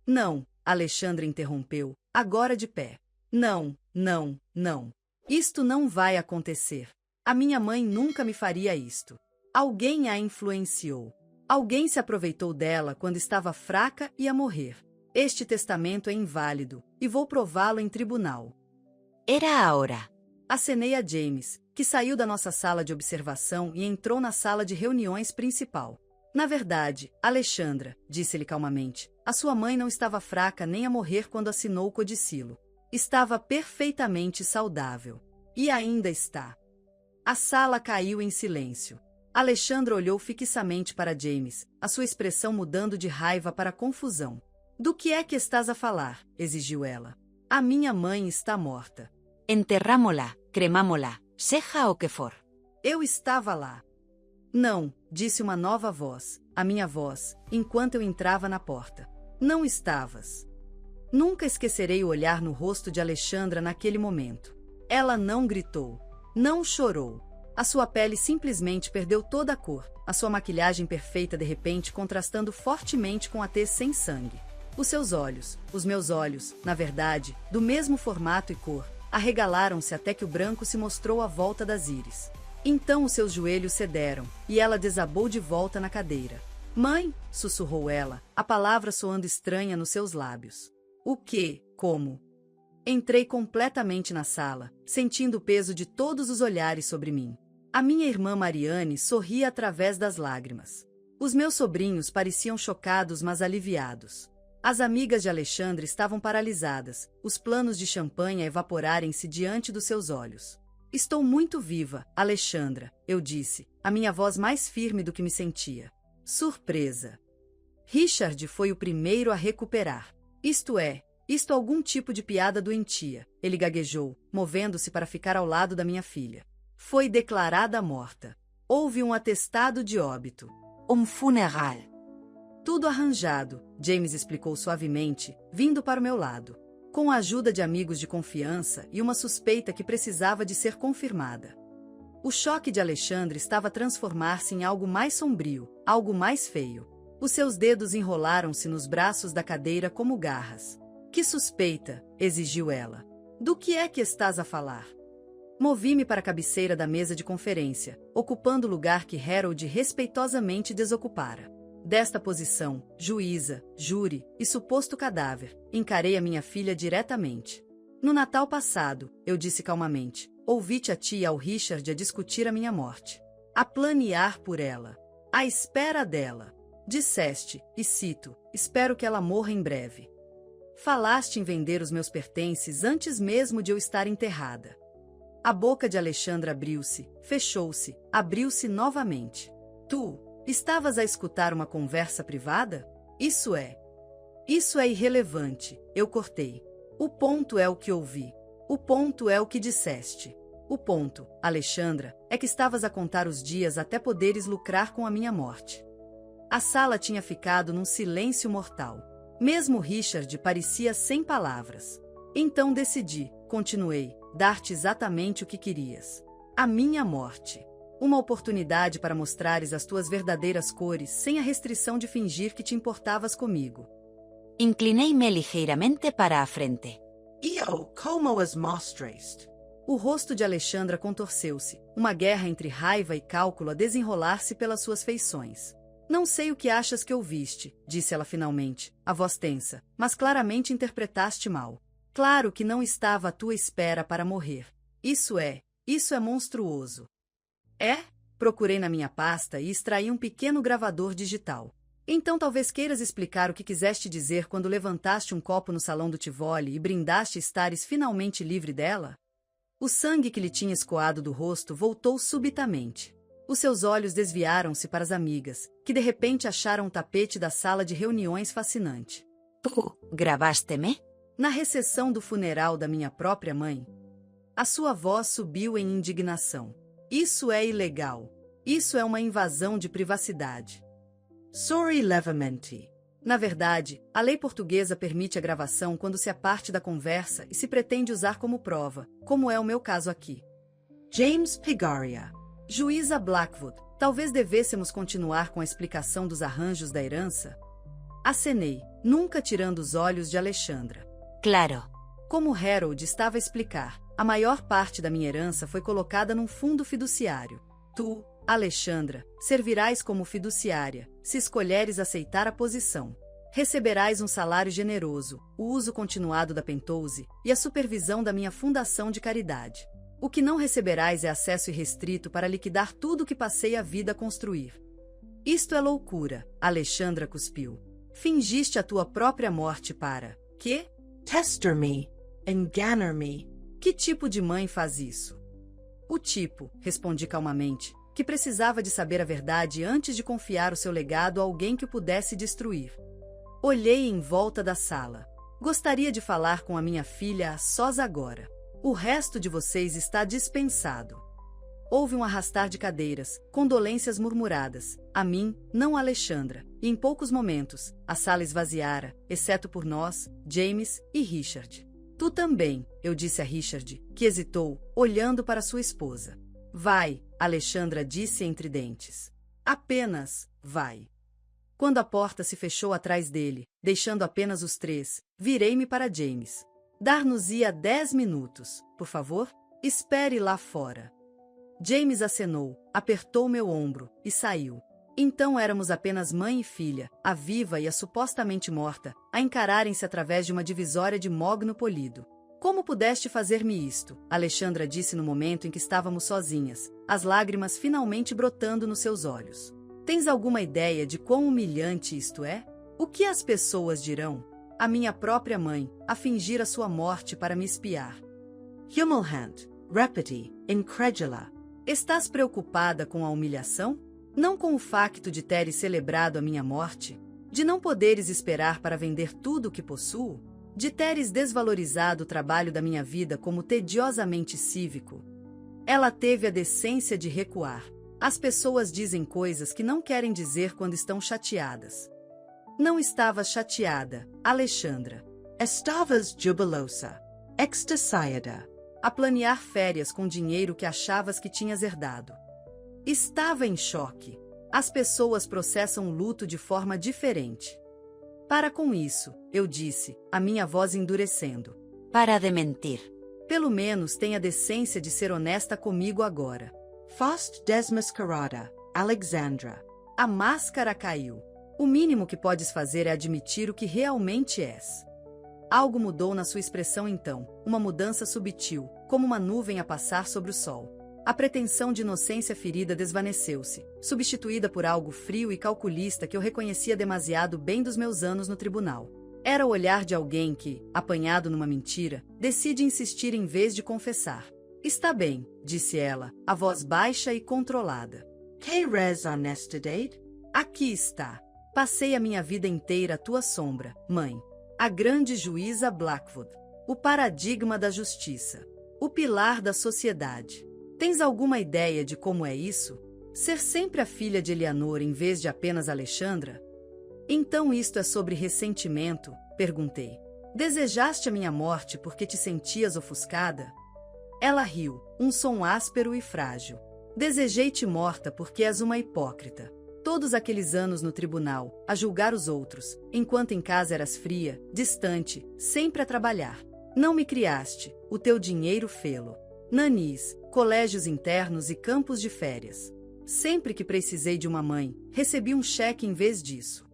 Não, Alexandra interrompeu, agora de pé. Não, não, não. Isto não vai acontecer. A minha mãe nunca me faria isto. Alguém a influenciou. Alguém se aproveitou dela quando estava fraca e a morrer. Este testamento é inválido, e vou prová-lo em tribunal. Era a hora. Acenei a James, que saiu da nossa sala de observação e entrou na sala de reuniões principal. Na verdade, Alexandra, disse-lhe calmamente, a sua mãe não estava fraca nem a morrer quando assinou o codicilo. Estava perfeitamente saudável. E ainda está. A sala caiu em silêncio. Alexandra olhou fixamente para James, a sua expressão mudando de raiva para confusão. Do que é que estás a falar? Exigiu ela. A minha mãe está morta. Enterrámola, cremámola, seja o que for. Eu estava lá. Não, disse uma nova voz, a minha voz, enquanto eu entrava na porta. Não estavas. Nunca esquecerei o olhar no rosto de Alexandra naquele momento. Ela não gritou. Não chorou. A sua pele simplesmente perdeu toda a cor, a sua maquilhagem perfeita de repente contrastando fortemente com a tez sem sangue. Os seus olhos, os meus olhos, na verdade, do mesmo formato e cor, arregalaram-se até que o branco se mostrou à volta das íris. Então os seus joelhos cederam, e ela desabou de volta na cadeira. Mãe, sussurrou ela, a palavra soando estranha nos seus lábios. O quê? Como? Entrei completamente na sala, sentindo o peso de todos os olhares sobre mim. A minha irmã Mariane sorria através das lágrimas. Os meus sobrinhos pareciam chocados, mas aliviados. As amigas de Alexandre estavam paralisadas, os planos de champanhe a evaporarem-se diante dos seus olhos. Estou muito viva, Alexandra, eu disse, a minha voz mais firme do que me sentia. Surpresa. Richard foi o primeiro a recuperar. Isto algum tipo de piada doentia, ele gaguejou, movendo-se para ficar ao lado da minha filha. Foi declarada morta. Houve um atestado de óbito. Funeral. Tudo arranjado, James explicou suavemente, vindo para o meu lado. Com a ajuda de amigos de confiança e uma suspeita que precisava de ser confirmada. O choque de Alexandre estava a transformar-se em algo mais sombrio, algo mais feio. Os seus dedos enrolaram-se nos braços da cadeira como garras. Que suspeita? Exigiu ela. Do que é que estás a falar? Movi-me para a cabeceira da mesa de conferência, ocupando o lugar que Harold respeitosamente desocupara. Desta posição, juíza, júri e suposto cadáver, encarei a minha filha diretamente. No Natal passado, eu disse calmamente, ouvi-te a ti e ao Richard a discutir a minha morte. A planear por ela. À espera dela. Disseste, e cito, espero que ela morra em breve. Falaste em vender os meus pertences antes mesmo de eu estar enterrada. A boca de Alexandra abriu-se, fechou-se, abriu-se novamente. Tu, estavas a escutar uma conversa privada? Isso é irrelevante, eu cortei. O ponto é o que ouvi. O ponto é o que disseste. O ponto, Alexandra, é que estavas a contar os dias até poderes lucrar com a minha morte. A sala tinha ficado num silêncio mortal. Mesmo Richard parecia sem palavras. Então decidi, continuei, dar-te exatamente o que querias. A minha morte. Uma oportunidade para mostrares as tuas verdadeiras cores sem a restrição de fingir que te importavas comigo. Inclinei-me ligeiramente para a frente. Eu, como as mostras? O rosto de Alexandra contorceu-se, uma guerra entre raiva e cálculo a desenrolar-se pelas suas feições. Não sei o que achas que ouviste, disse ela finalmente, a voz tensa, mas claramente interpretaste mal. Claro que não estava à tua espera para morrer. Isso é monstruoso. É? Procurei na minha pasta e extraí um pequeno gravador digital. Então talvez queiras explicar o que quiseste dizer quando levantaste um copo no salão do Tivoli e brindaste estares finalmente livre dela? O sangue que lhe tinha escoado do rosto voltou subitamente. Os seus olhos desviaram-se para as amigas, que de repente acharam o tapete da sala de reuniões fascinante. Tu gravaste-me? Na recepção do funeral da minha própria mãe. A sua voz subiu em indignação. Isso é ilegal. Isso é uma invasão de privacidade. Sorry levemente. Na verdade, a lei portuguesa permite a gravação quando se é parte da conversa e se pretende usar como prova, como é o meu caso aqui. James Pigaria. Juíza Blackwood, talvez devêssemos continuar com a explicação dos arranjos da herança? Acenei, nunca tirando os olhos de Alexandra. Claro. Como Harold estava a explicar, a maior parte da minha herança foi colocada num fundo fiduciário. Tu, Alexandra, servirás como fiduciária, se escolheres aceitar a posição. Receberás um salário generoso, o uso continuado da Penthouse e a supervisão da minha fundação de caridade. O que não receberás é acesso irrestrito para liquidar tudo o que passei a vida a construir. Isto é loucura, Alexandra cuspiu. Fingiste a tua própria morte para... Quê? Tester me. Enganar me. Que tipo de mãe faz isso? O tipo, respondi calmamente, que precisava de saber a verdade antes de confiar o seu legado a alguém que o pudesse destruir. Olhei em volta da sala. Gostaria de falar com a minha filha a sós agora. O resto de vocês está dispensado. Houve um arrastar de cadeiras, condolências murmuradas. A mim, não a Alexandra, e em poucos momentos, a sala esvaziara, exceto por nós, James e Richard. Tu também, eu disse a Richard, que hesitou, olhando para sua esposa. Vai, Alexandra disse entre dentes. Apenas, vai. Quando a porta se fechou atrás dele, deixando apenas os três, virei-me para James. Dar-nos-ia 10 minutos, por favor? Espere lá fora. James acenou, apertou meu ombro e saiu. Então éramos apenas mãe e filha, a viva e a supostamente morta, a encararem-se através de uma divisória de mogno polido. Como pudeste fazer-me isto? Alexandra disse no momento em que estávamos sozinhas, as lágrimas finalmente brotando nos seus olhos. Tens alguma ideia de quão humilhante isto é? O que as pessoas dirão? A minha própria mãe, a fingir a sua morte para me espiar. Humilhant. Repeti. Incredula. Estás preocupada com a humilhação? Não com o facto de teres celebrado a minha morte? De não poderes esperar para vender tudo o que possuo? De teres desvalorizado o trabalho da minha vida como tediosamente cívico? Ela teve a decência de recuar. As pessoas dizem coisas que não querem dizer quando estão chateadas. Não estavas chateada, Alexandra. Estavas jubilosa. Extasiada. A planear férias com dinheiro que achavas que tinhas herdado. Estava em choque. As pessoas processam o luto de forma diferente. Para com isso, eu disse, a minha voz endurecendo. Para de mentir. Pelo menos tenha a decência de ser honesta comigo agora. Foste desmascarada, Alexandra. A máscara caiu. O mínimo que podes fazer é admitir o que realmente és. Algo mudou na sua expressão então, uma mudança subtil, como uma nuvem a passar sobre o sol. A pretensão de inocência ferida desvaneceu-se, substituída por algo frio e calculista que eu reconhecia demasiado bem dos meus anos no tribunal. Era o olhar de alguém que, apanhado numa mentira, decide insistir em vez de confessar. Está bem, disse ela, a voz baixa e controlada. Que res honestidade? Aqui está. Passei a minha vida inteira à tua sombra, mãe. A grande juíza Blackwood. O paradigma da justiça. O pilar da sociedade. Tens alguma ideia de como é isso? Ser sempre a filha de Eleanor em vez de apenas Alexandra? Então isto é sobre ressentimento? Perguntei. Desejaste a minha morte porque te sentias ofuscada? Ela riu, um som áspero e frágil. Desejei-te morta porque és uma hipócrita. Todos aqueles anos no tribunal, a julgar os outros, enquanto em casa eras fria, distante, sempre a trabalhar. Não me criaste, o teu dinheiro fê-lo. Nanis, colégios internos e campos de férias. Sempre que precisei de uma mãe, recebi um cheque em vez disso.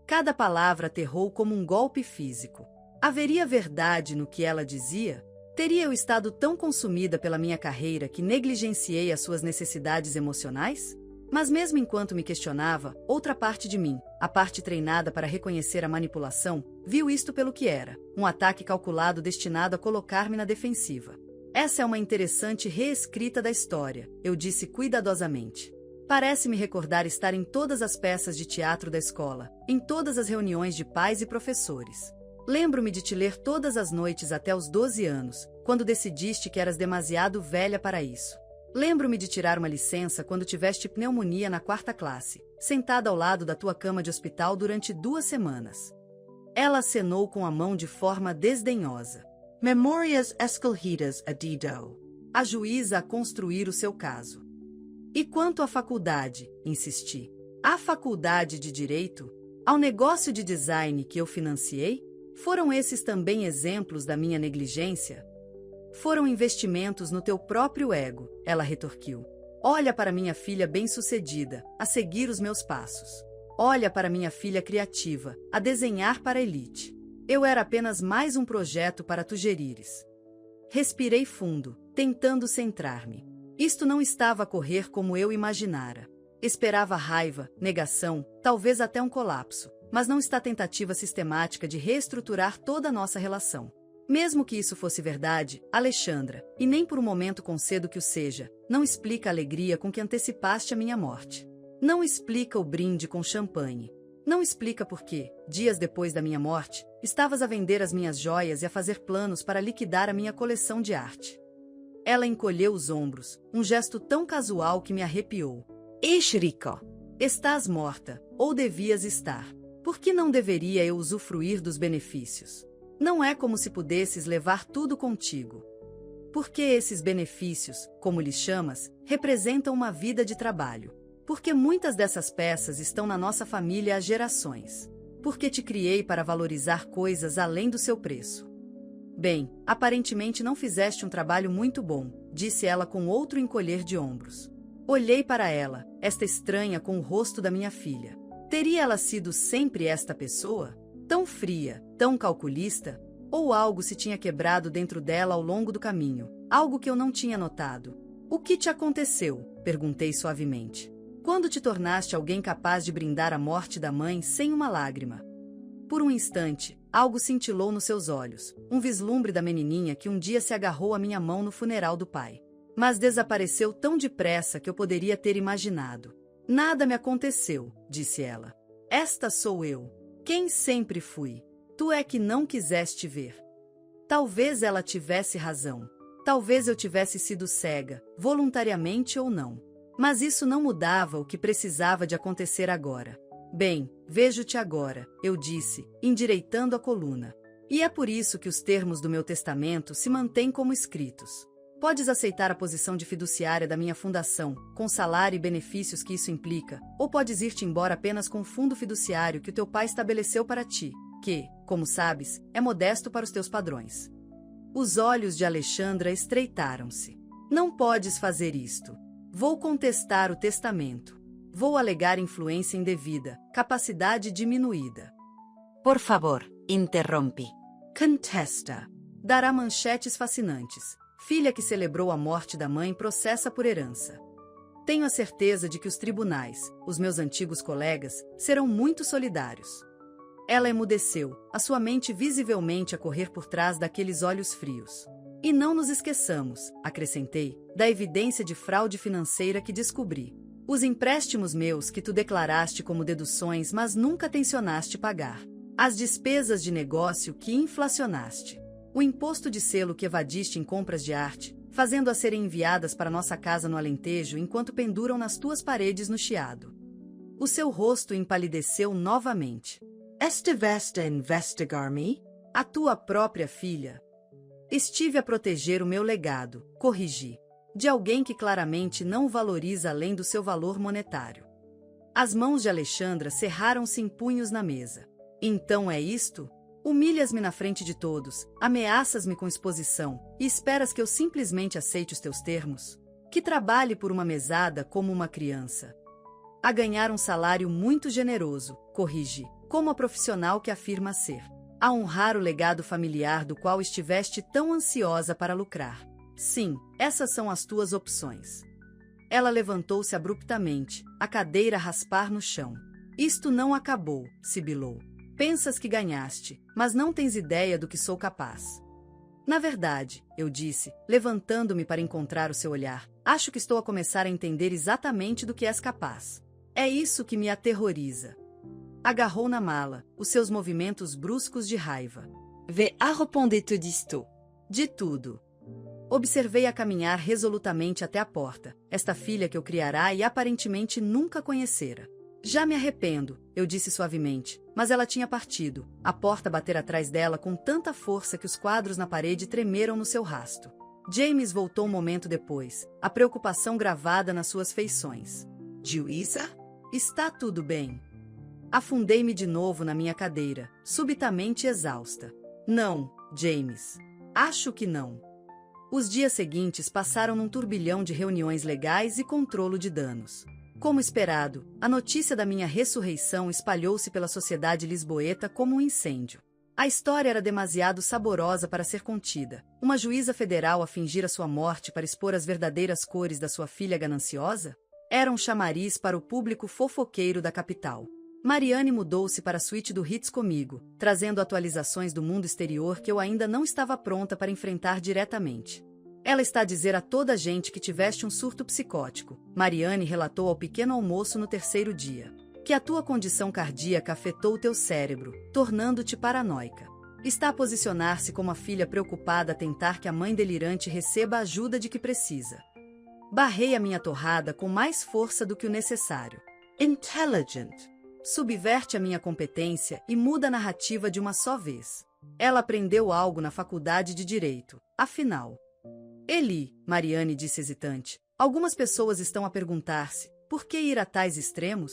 Cada palavra aterrou como um golpe físico. Haveria verdade no que ela dizia? Teria eu estado tão consumida pela minha carreira que negligenciei as suas necessidades emocionais? Mas mesmo enquanto me questionava, outra parte de mim, a parte treinada para reconhecer a manipulação, viu isto pelo que era, um ataque calculado destinado a colocar-me na defensiva. Essa é uma interessante reescrita da história, eu disse cuidadosamente. Parece-me recordar estar em todas as peças de teatro da escola, em todas as reuniões de pais e professores. Lembro-me de te ler todas as noites até os 12 anos, quando decidiste que eras demasiado velha para isso. Lembro-me de tirar uma licença quando tiveste pneumonia na 4ª classe, sentada ao lado da tua cama de hospital durante 2 semanas. Ela acenou com a mão de forma desdenhosa. Memorias escolhidas a dedo. A juíza a construir o seu caso. E quanto à faculdade, insisti. À faculdade de Direito? Ao negócio de design que eu financiei? Foram esses também exemplos da minha negligência? Foram investimentos no teu próprio ego, ela retorquiu. Olha para minha filha bem-sucedida, a seguir os meus passos. Olha para minha filha criativa, a desenhar para a elite. Eu era apenas mais um projeto para tu gerires. Respirei fundo, tentando centrar-me. Isto não estava a correr como eu imaginara. Esperava raiva, negação, talvez até um colapso, mas não está a tentativa sistemática de reestruturar toda a nossa relação. Mesmo que isso fosse verdade, Alexandra, e nem por um momento concedo que o seja, não explica a alegria com que antecipaste a minha morte. Não explica o brinde com champanhe. Não explica por que, dias depois da minha morte, estavas a vender as minhas joias e a fazer planos para liquidar a minha coleção de arte. Ela encolheu os ombros, um gesto tão casual que me arrepiou. És rico. Estás morta, ou devias estar. Por que não deveria eu usufruir dos benefícios? Não é como se pudesses levar tudo contigo. Porque esses benefícios, como lhes chamas, representam uma vida de trabalho. Porque muitas dessas peças estão na nossa família há gerações. Porque te criei para valorizar coisas além do seu preço. Bem, aparentemente não fizeste um trabalho muito bom, disse ela com outro encolher de ombros. Olhei para ela, esta estranha com o rosto da minha filha. Teria ela sido sempre esta pessoa? Tão fria, tão calculista? Ou algo se tinha quebrado dentro dela ao longo do caminho, algo que eu não tinha notado? O que te aconteceu? Perguntei suavemente. Quando te tornaste alguém capaz de brindar a morte da mãe sem uma lágrima? Por um instante, algo cintilou nos seus olhos, um vislumbre da menininha que um dia se agarrou à minha mão no funeral do pai. Mas desapareceu tão depressa que eu poderia ter imaginado. Nada me aconteceu, disse ela. Esta sou eu. Quem sempre fui. Tu é que não quiseste ver. Talvez ela tivesse razão. Talvez eu tivesse sido cega, voluntariamente ou não. Mas isso não mudava o que precisava de acontecer agora. Bem, vejo-te agora, eu disse, endireitando a coluna. E é por isso que os termos do meu testamento se mantêm como escritos. Podes aceitar a posição de fiduciária da minha fundação, com salário e benefícios que isso implica, ou podes ir-te embora apenas com o fundo fiduciário que o teu pai estabeleceu para ti, que, como sabes, é modesto para os teus padrões. Os olhos de Alexandra estreitaram-se. Não podes fazer isto. Vou contestar o testamento. Vou alegar influência indevida, capacidade diminuída. Por favor, interrompe. Contesta. Dará manchetes fascinantes. Filha que celebrou a morte da mãe processa por herança. Tenho a certeza de que os tribunais, os meus antigos colegas, serão muito solidários. Ela emudeceu, a sua mente visivelmente a correr por trás daqueles olhos frios. E não nos esqueçamos, acrescentei, da evidência de fraude financeira que descobri. Os empréstimos meus que tu declaraste como deduções, mas nunca tencionaste pagar. As despesas de negócio que inflacionaste. O imposto de selo que evadiste em compras de arte, fazendo-as serem enviadas para nossa casa no Alentejo enquanto penduram nas tuas paredes no Chiado. O seu rosto empalideceu novamente. Estiveste a investigar-me? A tua própria filha. Estive a proteger o meu legado, corrigi, de alguém que claramente não o valoriza além do seu valor monetário. As mãos de Alexandra cerraram-se em punhos na mesa. Então é isto? Humilhas-me na frente de todos, ameaças-me com exposição, e esperas que eu simplesmente aceite os teus termos? Que trabalhe por uma mesada como uma criança. A ganhar um salário muito generoso, corrigi, como a profissional que afirma ser. A honrar o legado familiar do qual estiveste tão ansiosa para lucrar. Sim, essas são as tuas opções. Ela levantou-se abruptamente, a cadeira a raspar no chão. Isto não acabou, sibilou. Pensas que ganhaste, mas não tens ideia do que sou capaz. Na verdade, eu disse, levantando-me para encontrar o seu olhar, acho que estou a começar a entender exatamente do que és capaz. É isso que me aterroriza. Agarrou na mala, os seus movimentos bruscos de raiva. Vais répondre-te disto. De tudo. Observei-a caminhar resolutamente até a porta, esta filha que eu criara e aparentemente nunca conhecera. Já me arrependo, eu disse suavemente, mas ela tinha partido. A porta batera atrás dela com tanta força que os quadros na parede tremeram no seu rasto. James voltou um momento depois, a preocupação gravada nas suas feições. Juíza? Está tudo bem. Afundei-me de novo na minha cadeira, subitamente exausta. Não, James. Acho que não. Os dias seguintes passaram num turbilhão de reuniões legais e controlo de danos. Como esperado, a notícia da minha ressurreição espalhou-se pela sociedade lisboeta como um incêndio. A história era demasiado saborosa para ser contida. Uma juíza federal a fingir a sua morte para expor as verdadeiras cores da sua filha gananciosa? Era um chamariz para o público fofoqueiro da capital. Mariane mudou-se para a suíte do Ritz comigo, trazendo atualizações do mundo exterior que eu ainda não estava pronta para enfrentar diretamente. Ela está a dizer a toda a gente que tiveste um surto psicótico, Mariane relatou ao pequeno almoço no terceiro dia. Que a tua condição cardíaca afetou o teu cérebro, tornando-te paranoica. Está a posicionar-se como a filha preocupada a tentar que a mãe delirante receba a ajuda de que precisa. Barrei a minha torrada com mais força do que o necessário. Intelligent. Subverte a minha competência e muda a narrativa de uma só vez. Ela aprendeu algo na faculdade de Direito, afinal. Eli, Mariane disse hesitante, algumas pessoas estão a perguntar-se, por que ir a tais extremos?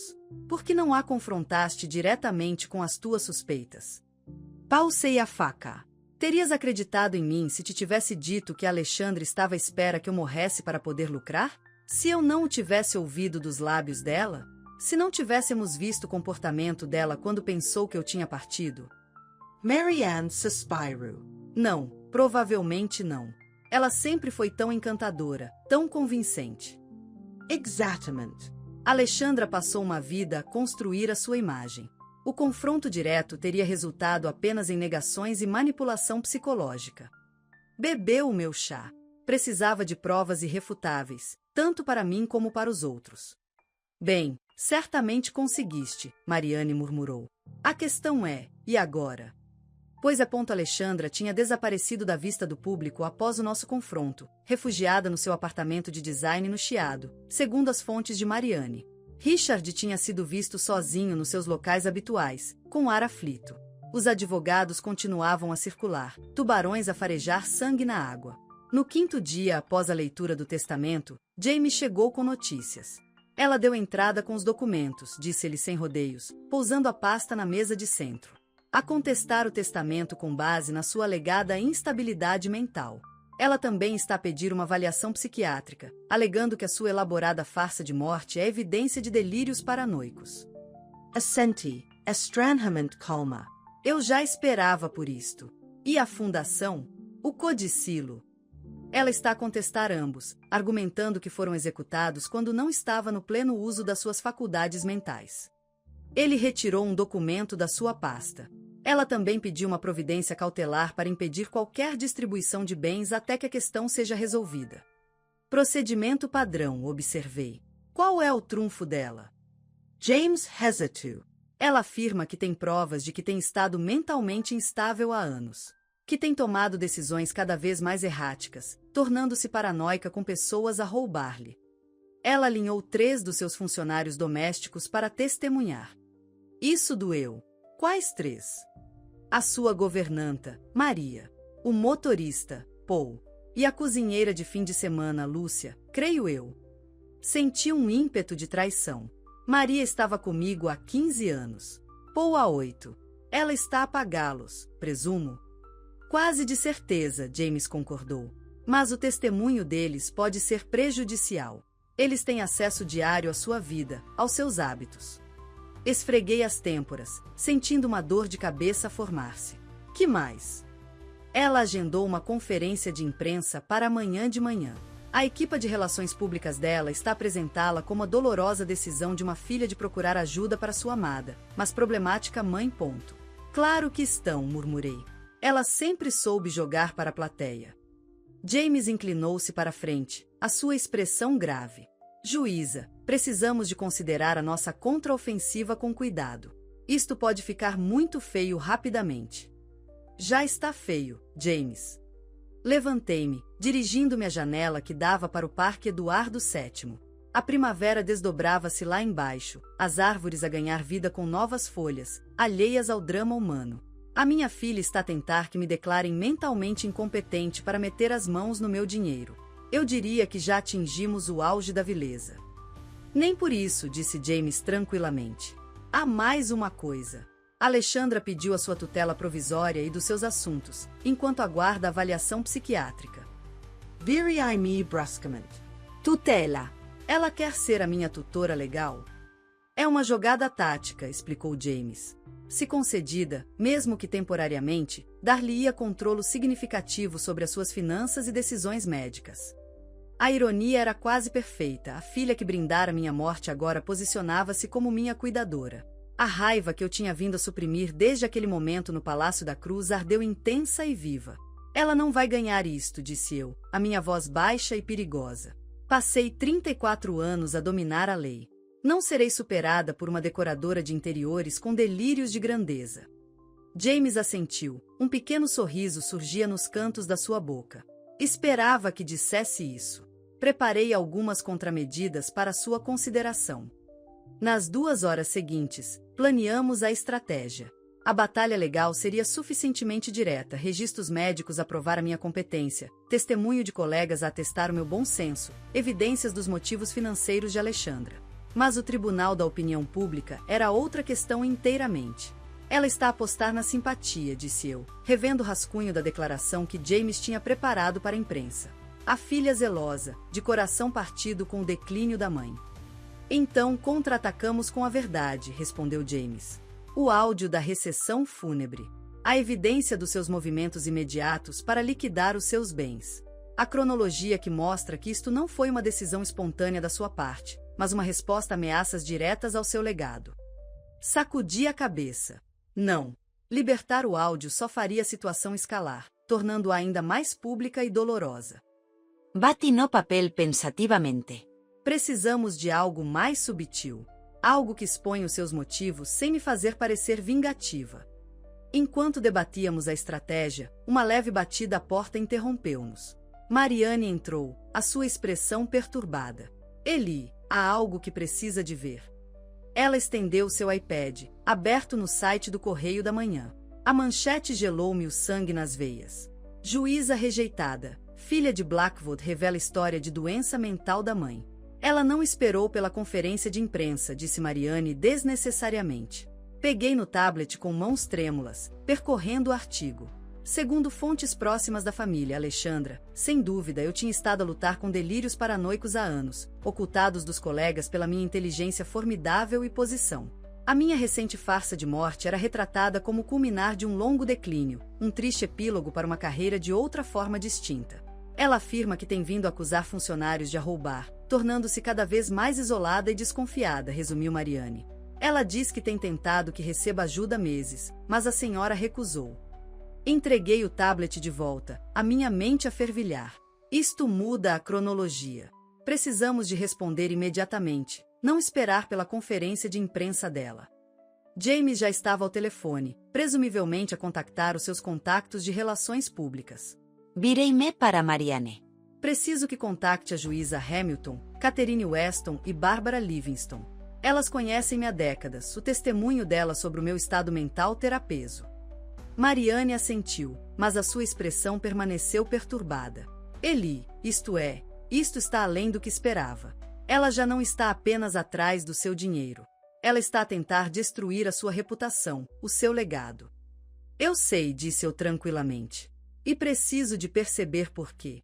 Por que não a confrontaste diretamente com as tuas suspeitas? Pausei a faca. Terias acreditado em mim se te tivesse dito que Alexandre estava à espera que eu morresse para poder lucrar? Se eu não o tivesse ouvido dos lábios dela? Se não tivéssemos visto o comportamento dela quando pensou que eu tinha partido? Marianne suspirou. Não, provavelmente não. Ela sempre foi tão encantadora, tão convincente. Exatamente. Alexandra passou uma vida a construir a sua imagem. O confronto direto teria resultado apenas em negações e manipulação psicológica. Bebeu o meu chá. Precisava de provas irrefutáveis, tanto para mim como para os outros. Bem, certamente conseguiste, Mariane murmurou. A questão é, e agora? Pois a ponto Alexandra tinha desaparecido da vista do público após o nosso confronto, refugiada no seu apartamento de design no Chiado, segundo as fontes de Mariane. Richard tinha sido visto sozinho nos seus locais habituais, com ar aflito. Os advogados continuavam a circular, tubarões a farejar sangue na água. No quinto dia após a leitura do testamento, Jamie chegou com notícias. Ela deu entrada com os documentos, disse ele sem rodeios, pousando a pasta na mesa de centro. A contestar o testamento com base na sua alegada instabilidade mental. Ela também está a pedir uma avaliação psiquiátrica, alegando que a sua elaborada farsa de morte é evidência de delírios paranoicos. Assenti, estranhamente calma. Eu já esperava por isto. E a fundação? O codicilo? Ela está a contestar ambos, argumentando que foram executados quando não estava no pleno uso das suas faculdades mentais. Ele retirou um documento da sua pasta. Ela também pediu uma providência cautelar para impedir qualquer distribuição de bens até que a questão seja resolvida. Procedimento padrão, observei. Qual é o trunfo dela? James hesitou. Ela afirma que tem provas de que tem estado mentalmente instável há anos. Que tem tomado decisões cada vez mais erráticas, tornando-se paranoica com pessoas a roubar-lhe. Ela alinhou 3 dos seus funcionários domésticos para testemunhar. Isso doeu. Quais 3? A sua governanta, Maria. O motorista, Paul. E a cozinheira de fim de semana, Lúcia, creio eu. Senti um ímpeto de traição. Maria estava comigo há 15 anos. Paul há 8. Ela está a pagá-los, presumo. Quase de certeza, James concordou. Mas o testemunho deles pode ser prejudicial. Eles têm acesso diário à sua vida, aos seus hábitos. Esfreguei as têmporas, sentindo uma dor de cabeça formar-se. Que mais? Ela agendou uma conferência de imprensa para amanhã de manhã. A equipa de relações públicas dela está a apresentá-la como a dolorosa decisão de uma filha de procurar ajuda para sua amada, mas problemática mãe. Ponto. Claro que estão, murmurei. Ela sempre soube jogar para a plateia. James inclinou-se para a frente, a sua expressão grave. Juíza, precisamos de considerar a nossa contraofensiva com cuidado. Isto pode ficar muito feio rapidamente. Já está feio, James. Levantei-me, dirigindo-me à janela que dava para o Parque Eduardo VII. A primavera desdobrava-se lá embaixo, as árvores a ganhar vida com novas folhas, alheias ao drama humano. A minha filha está a tentar que me declarem mentalmente incompetente para meter as mãos no meu dinheiro. Eu diria que já atingimos o auge da vileza. Nem por isso, disse James tranquilamente. Há mais uma coisa. Alexandra pediu a sua tutela provisória e dos seus assuntos, enquanto aguarda a avaliação psiquiátrica. Viri-me bruscamente. Tutela. Ela quer ser a minha tutora legal? É uma jogada tática, explicou James. Se concedida, mesmo que temporariamente, dar-lhe-ia controle significativo sobre as suas finanças e decisões médicas. A ironia era quase perfeita. A filha que brindara minha morte agora posicionava-se como minha cuidadora. A raiva que eu tinha vindo a suprimir desde aquele momento no Palácio da Cruz ardeu intensa e viva. Ela não vai ganhar isto, disse eu, a minha voz baixa e perigosa. Passei 34 anos a dominar a lei. Não serei superada por uma decoradora de interiores com delírios de grandeza. James assentiu. Um pequeno sorriso surgia nos cantos da sua boca. Esperava que dissesse isso. Preparei algumas contramedidas para sua consideração. Nas 2 horas seguintes, planeamos a estratégia. A batalha legal seria suficientemente direta, registros médicos a provar a minha competência, testemunho de colegas a atestar o meu bom senso, evidências dos motivos financeiros de Alexandra. Mas o Tribunal da Opinião Pública era outra questão inteiramente. Ela está a apostar na simpatia, disse eu, revendo o rascunho da declaração que James tinha preparado para a imprensa. A filha zelosa, de coração partido com o declínio da mãe. Então contra-atacamos com a verdade, respondeu James. O áudio da recessão fúnebre. A evidência dos seus movimentos imediatos para liquidar os seus bens. A cronologia que mostra que isto não foi uma decisão espontânea da sua parte, mas uma resposta a ameaças diretas ao seu legado. Sacudi a cabeça. Não. Libertar o áudio só faria a situação escalar, tornando-a ainda mais pública e dolorosa. Batinó papel pensativamente. Precisamos de algo mais subtil. Algo que exponha os seus motivos sem me fazer parecer vingativa. Enquanto debatíamos a estratégia, uma leve batida à porta interrompeu-nos. Mariane entrou, a sua expressão perturbada. Eli, há algo que precisa de ver. Ela estendeu seu iPad, aberto no site do Correio da Manhã. A manchete gelou-me o sangue nas veias. Juíza rejeitada. Filha de Blackwood revela história de doença mental da mãe. Ela não esperou pela conferência de imprensa, disse Mariane desnecessariamente. Peguei no tablet com mãos trêmulas, percorrendo o artigo. Segundo fontes próximas da família Alexandra, sem dúvida eu tinha estado a lutar com delírios paranoicos há anos, ocultados dos colegas pela minha inteligência formidável e posição. A minha recente farsa de morte era retratada como o culminar de um longo declínio, um triste epílogo para uma carreira de outra forma distinta. Ela afirma que tem vindo a acusar funcionários de a roubar, tornando-se cada vez mais isolada e desconfiada, resumiu Mariane. Ela diz que tem tentado que receba ajuda há meses, mas a senhora recusou. Entreguei o tablet de volta, a minha mente a fervilhar. Isto muda a cronologia. Precisamos de responder imediatamente, não esperar pela conferência de imprensa dela. James já estava ao telefone, presumivelmente a contactar os seus contactos de relações públicas. Virei-me para Mariane. Preciso que contacte a juíza Hamilton, Catherine Weston e Barbara Livingston. Elas conhecem-me há décadas, o testemunho delas sobre o meu estado mental terá peso. Mariane assentiu, mas a sua expressão permaneceu perturbada. Eli, isto está além do que esperava. Ela já não está apenas atrás do seu dinheiro. Ela está a tentar destruir a sua reputação, o seu legado. Eu sei, disse eu tranquilamente. E preciso de perceber por quê.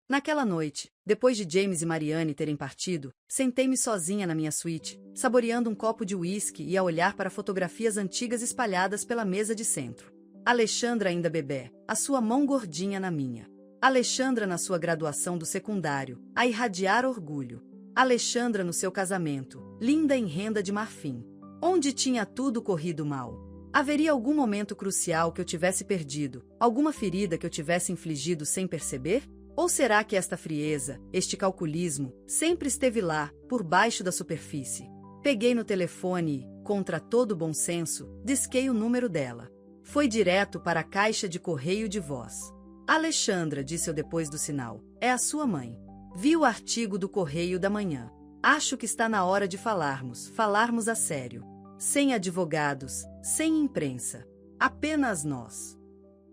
Naquela noite, depois de James e Mariane terem partido, sentei-me sozinha na minha suíte, saboreando um copo de uísque e a olhar para fotografias antigas espalhadas pela mesa de centro. Alexandra ainda bebê, a sua mão gordinha na minha. Alexandra na sua graduação do secundário, a irradiar orgulho. Alexandra no seu casamento, linda em renda de marfim. Onde tinha tudo corrido mal. Haveria algum momento crucial que eu tivesse perdido, alguma ferida que eu tivesse infligido sem perceber? Ou será que esta frieza, este calculismo, sempre esteve lá, por baixo da superfície? Peguei no telefone e, contra todo bom senso, disquei o número dela. Foi direto para a caixa de correio de voz. Alexandra, disse eu depois do sinal, é a sua mãe. Vi o artigo do Correio da Manhã. Acho que está na hora de falarmos a sério. Sem advogados, sem imprensa. Apenas nós.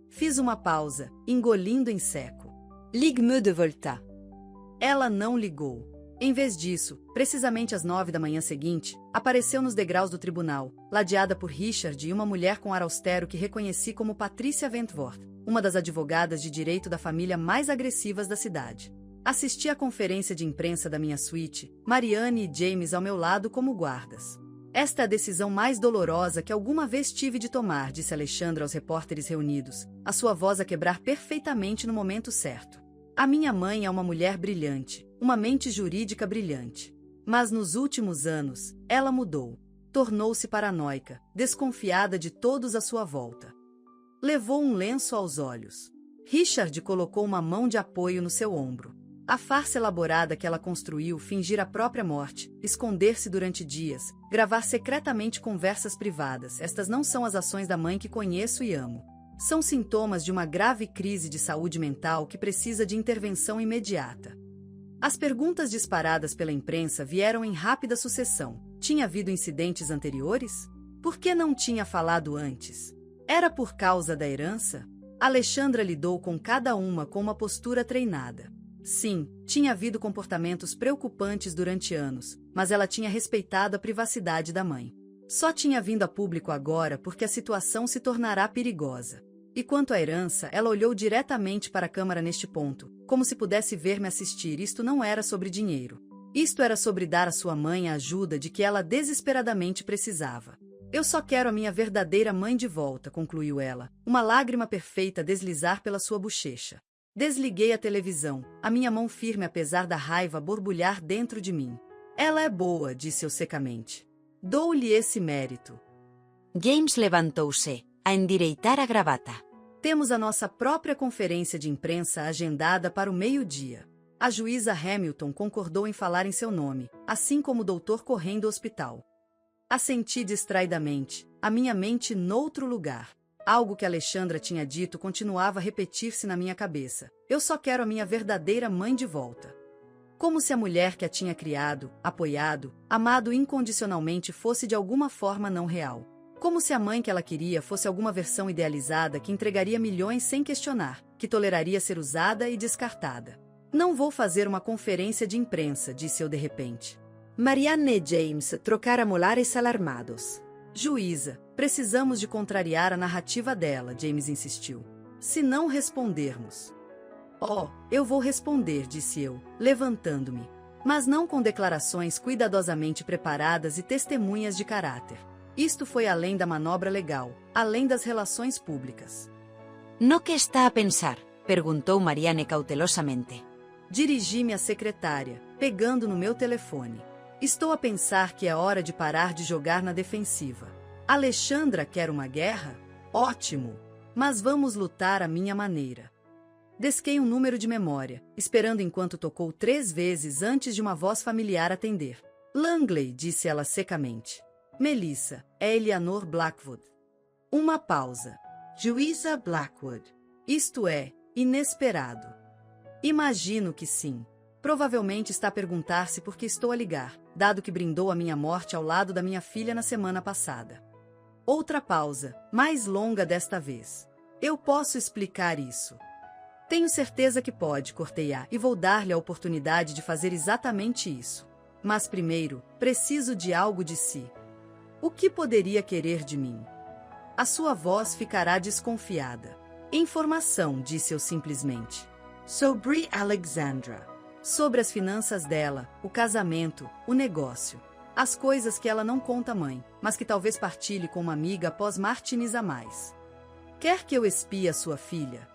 Fiz uma pausa, engolindo em seco. Ligue-me de volta. Ela não ligou. Em vez disso, precisamente às 9 da manhã seguinte, apareceu nos degraus do tribunal, ladeada por Richard e uma mulher com ar austero que reconheci como Patrícia Wentworth, uma das advogadas de direito da família mais agressivas da cidade. Assisti à conferência de imprensa da minha suíte, Marianne e James ao meu lado como guardas. Esta é a decisão mais dolorosa que alguma vez tive de tomar, disse Alexandra aos repórteres reunidos, a sua voz a quebrar perfeitamente no momento certo. A minha mãe é uma mulher brilhante, uma mente jurídica brilhante. Mas nos últimos anos, ela mudou. Tornou-se paranoica, desconfiada de todos à sua volta. Levou um lenço aos olhos. Richard colocou uma mão de apoio no seu ombro. A farsa elaborada que ela construiu, fingir a própria morte, esconder-se durante dias, gravar secretamente conversas privadas, estas não são as ações da mãe que conheço e amo. São sintomas de uma grave crise de saúde mental que precisa de intervenção imediata. As perguntas disparadas pela imprensa vieram em rápida sucessão. Tinha havido incidentes anteriores? Por que não tinha falado antes? Era por causa da herança? Alexandra lidou com cada uma com uma postura treinada. Sim, tinha havido comportamentos preocupantes durante anos, mas ela tinha respeitado a privacidade da mãe. Só tinha vindo a público agora porque a situação se tornará perigosa. E quanto à herança, ela olhou diretamente para a câmara neste ponto, como se pudesse ver-me assistir. Isto não era sobre dinheiro. Isto era sobre dar à sua mãe a ajuda de que ela desesperadamente precisava. Eu só quero a minha verdadeira mãe de volta, concluiu ela, uma lágrima perfeita a deslizar pela sua bochecha. Desliguei a televisão, a minha mão firme apesar da raiva borbulhar dentro de mim. Ela é boa, disse eu secamente. Dou-lhe esse mérito. James levantou-se, a endireitar a gravata. Temos a nossa própria conferência de imprensa agendada para o meio-dia. A juíza Hamilton concordou em falar em seu nome, assim como o doutor correndo do hospital. Assenti distraidamente, a minha mente noutro lugar. Algo que Alexandra tinha dito continuava a repetir-se na minha cabeça. Eu só quero a minha verdadeira mãe de volta. Como se a mulher que a tinha criado, apoiado, amado incondicionalmente fosse de alguma forma não real. Como se a mãe que ela queria fosse alguma versão idealizada que entregaria milhões sem questionar, que toleraria ser usada e descartada. Não vou fazer uma conferência de imprensa, disse eu de repente. Marianne e James trocaram olhares alarmados. Juíza, precisamos de contrariar a narrativa dela, James insistiu. Se não respondermos... Oh, eu vou responder, disse eu, levantando-me. Mas não com declarações cuidadosamente preparadas e testemunhas de caráter. Isto foi além da manobra legal, além das relações públicas. No que está a pensar? Perguntou Marianne cautelosamente. Dirigi-me à secretária, pegando no meu telefone. Estou a pensar que é hora de parar de jogar na defensiva. Alexandra quer uma guerra? Ótimo! Mas vamos lutar à minha maneira. Desquei um número de memória, esperando enquanto tocou 3 vezes antes de uma voz familiar atender. Langley, disse ela secamente. Melissa, é Eleanor Blackwood. Uma pausa. Juíza Blackwood. Isto é, inesperado. Imagino que sim. Provavelmente está a perguntar-se por que estou a ligar, dado que brindou a minha morte ao lado da minha filha na semana passada. Outra pausa, mais longa desta vez. Eu posso explicar isso. Tenho certeza que pode, cortei-a, e vou dar-lhe a oportunidade de fazer exatamente isso. Mas primeiro, preciso de algo de si. O que poderia querer de mim? A sua voz ficará desconfiada. Informação, disse eu simplesmente. Sobre Alexandra. Sobre as finanças dela, o casamento, o negócio. As coisas que ela não conta à mãe, mas que talvez partilhe com uma amiga após Martins a mais. Quer que eu espie a sua filha?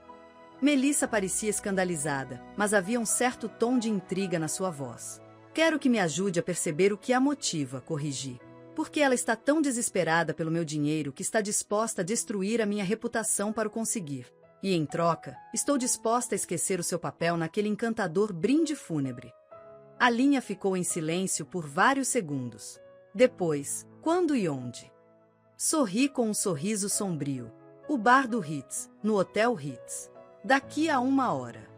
Melissa parecia escandalizada, mas havia um certo tom de intriga na sua voz. Quero que me ajude a perceber o que a motiva, corrigi. Porque ela está tão desesperada pelo meu dinheiro que está disposta a destruir a minha reputação para o conseguir. E, em troca, estou disposta a esquecer o seu papel naquele encantador brinde fúnebre. A linha ficou em silêncio por vários segundos. Depois, quando e onde? Sorri com um sorriso sombrio. O bar do Ritz, no Hotel Ritz. Daqui a 1 hora.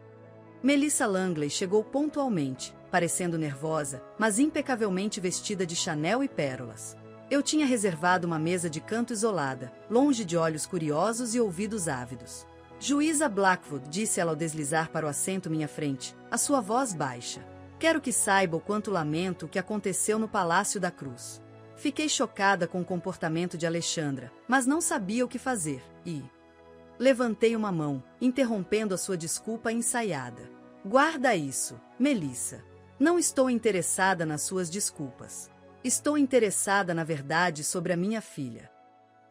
Melissa Langley chegou pontualmente, parecendo nervosa, mas impecavelmente vestida de Chanel e pérolas. Eu tinha reservado uma mesa de canto isolada, longe de olhos curiosos e ouvidos ávidos. Juíza Blackwood, disse ela ao deslizar para o assento à minha frente, a sua voz baixa. Quero que saiba o quanto lamento o que aconteceu no Palácio da Cruz. Fiquei chocada com o comportamento de Alexandra, mas não sabia o que fazer, e... Levantei uma mão, interrompendo a sua desculpa ensaiada. Guarda isso, Melissa. Não estou interessada nas suas desculpas. Estou interessada na verdade sobre a minha filha.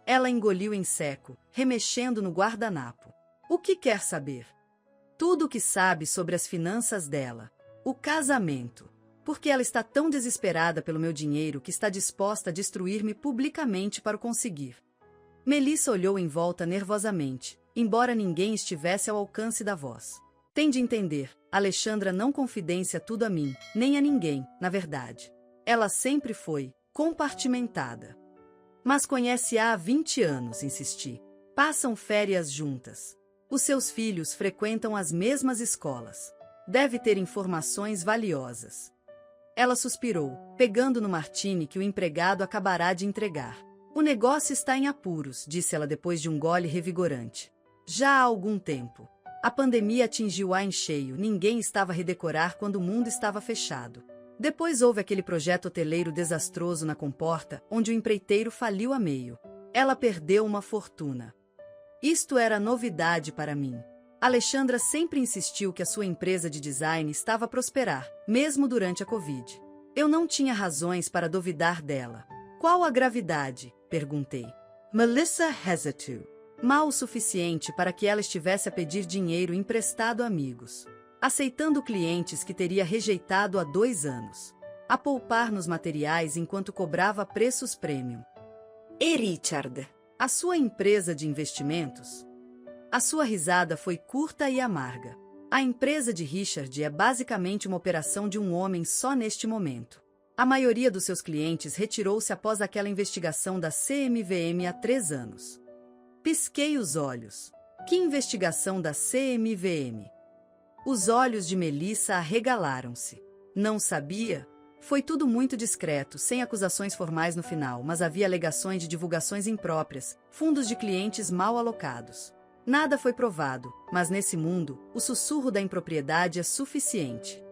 Ela engoliu em seco, remexendo no guardanapo. O que quer saber? Tudo o que sabe sobre as finanças dela. O casamento. Porque ela está tão desesperada pelo meu dinheiro que está disposta a destruir-me publicamente para o conseguir. Melissa olhou em volta nervosamente, embora ninguém estivesse ao alcance da voz. Tem de entender, Alexandra não confidencia tudo a mim, nem a ninguém, na verdade. Ela sempre foi compartimentada. Mas conhece-a há 20 anos, insisti. Passam férias juntas. Os seus filhos frequentam as mesmas escolas. Deve ter informações valiosas. Ela suspirou, pegando no martini que o empregado acabará de entregar. O negócio está em apuros, disse ela depois de um gole revigorante. Já há algum tempo. A pandemia atingiu-a em cheio, ninguém estava a redecorar quando o mundo estava fechado. Depois houve aquele projeto hoteleiro desastroso na comporta, onde o empreiteiro faliu a meio. Ela perdeu uma fortuna. Isto era novidade para mim. Alexandra sempre insistiu que a sua empresa de design estava a prosperar, mesmo durante a Covid. Eu não tinha razões para duvidar dela. Qual a gravidade? Perguntei. Melissa hesitated. Mal o suficiente para que ela estivesse a pedir dinheiro emprestado a amigos. Aceitando clientes que teria rejeitado há 2 anos. A poupar nos materiais enquanto cobrava preços premium. E Richard? A sua empresa de investimentos? A sua risada foi curta e amarga. A empresa de Richard é basicamente uma operação de um homem só neste momento. A maioria dos seus clientes retirou-se após aquela investigação da CMVM há 3 anos. Pisquei os olhos. Que investigação da CMVM? Os olhos de Melissa arregalaram-se. Não sabia? Foi tudo muito discreto, sem acusações formais no final, mas havia alegações de divulgações impróprias, fundos de clientes mal alocados. Nada foi provado, mas nesse mundo, o sussurro da impropriedade é suficiente.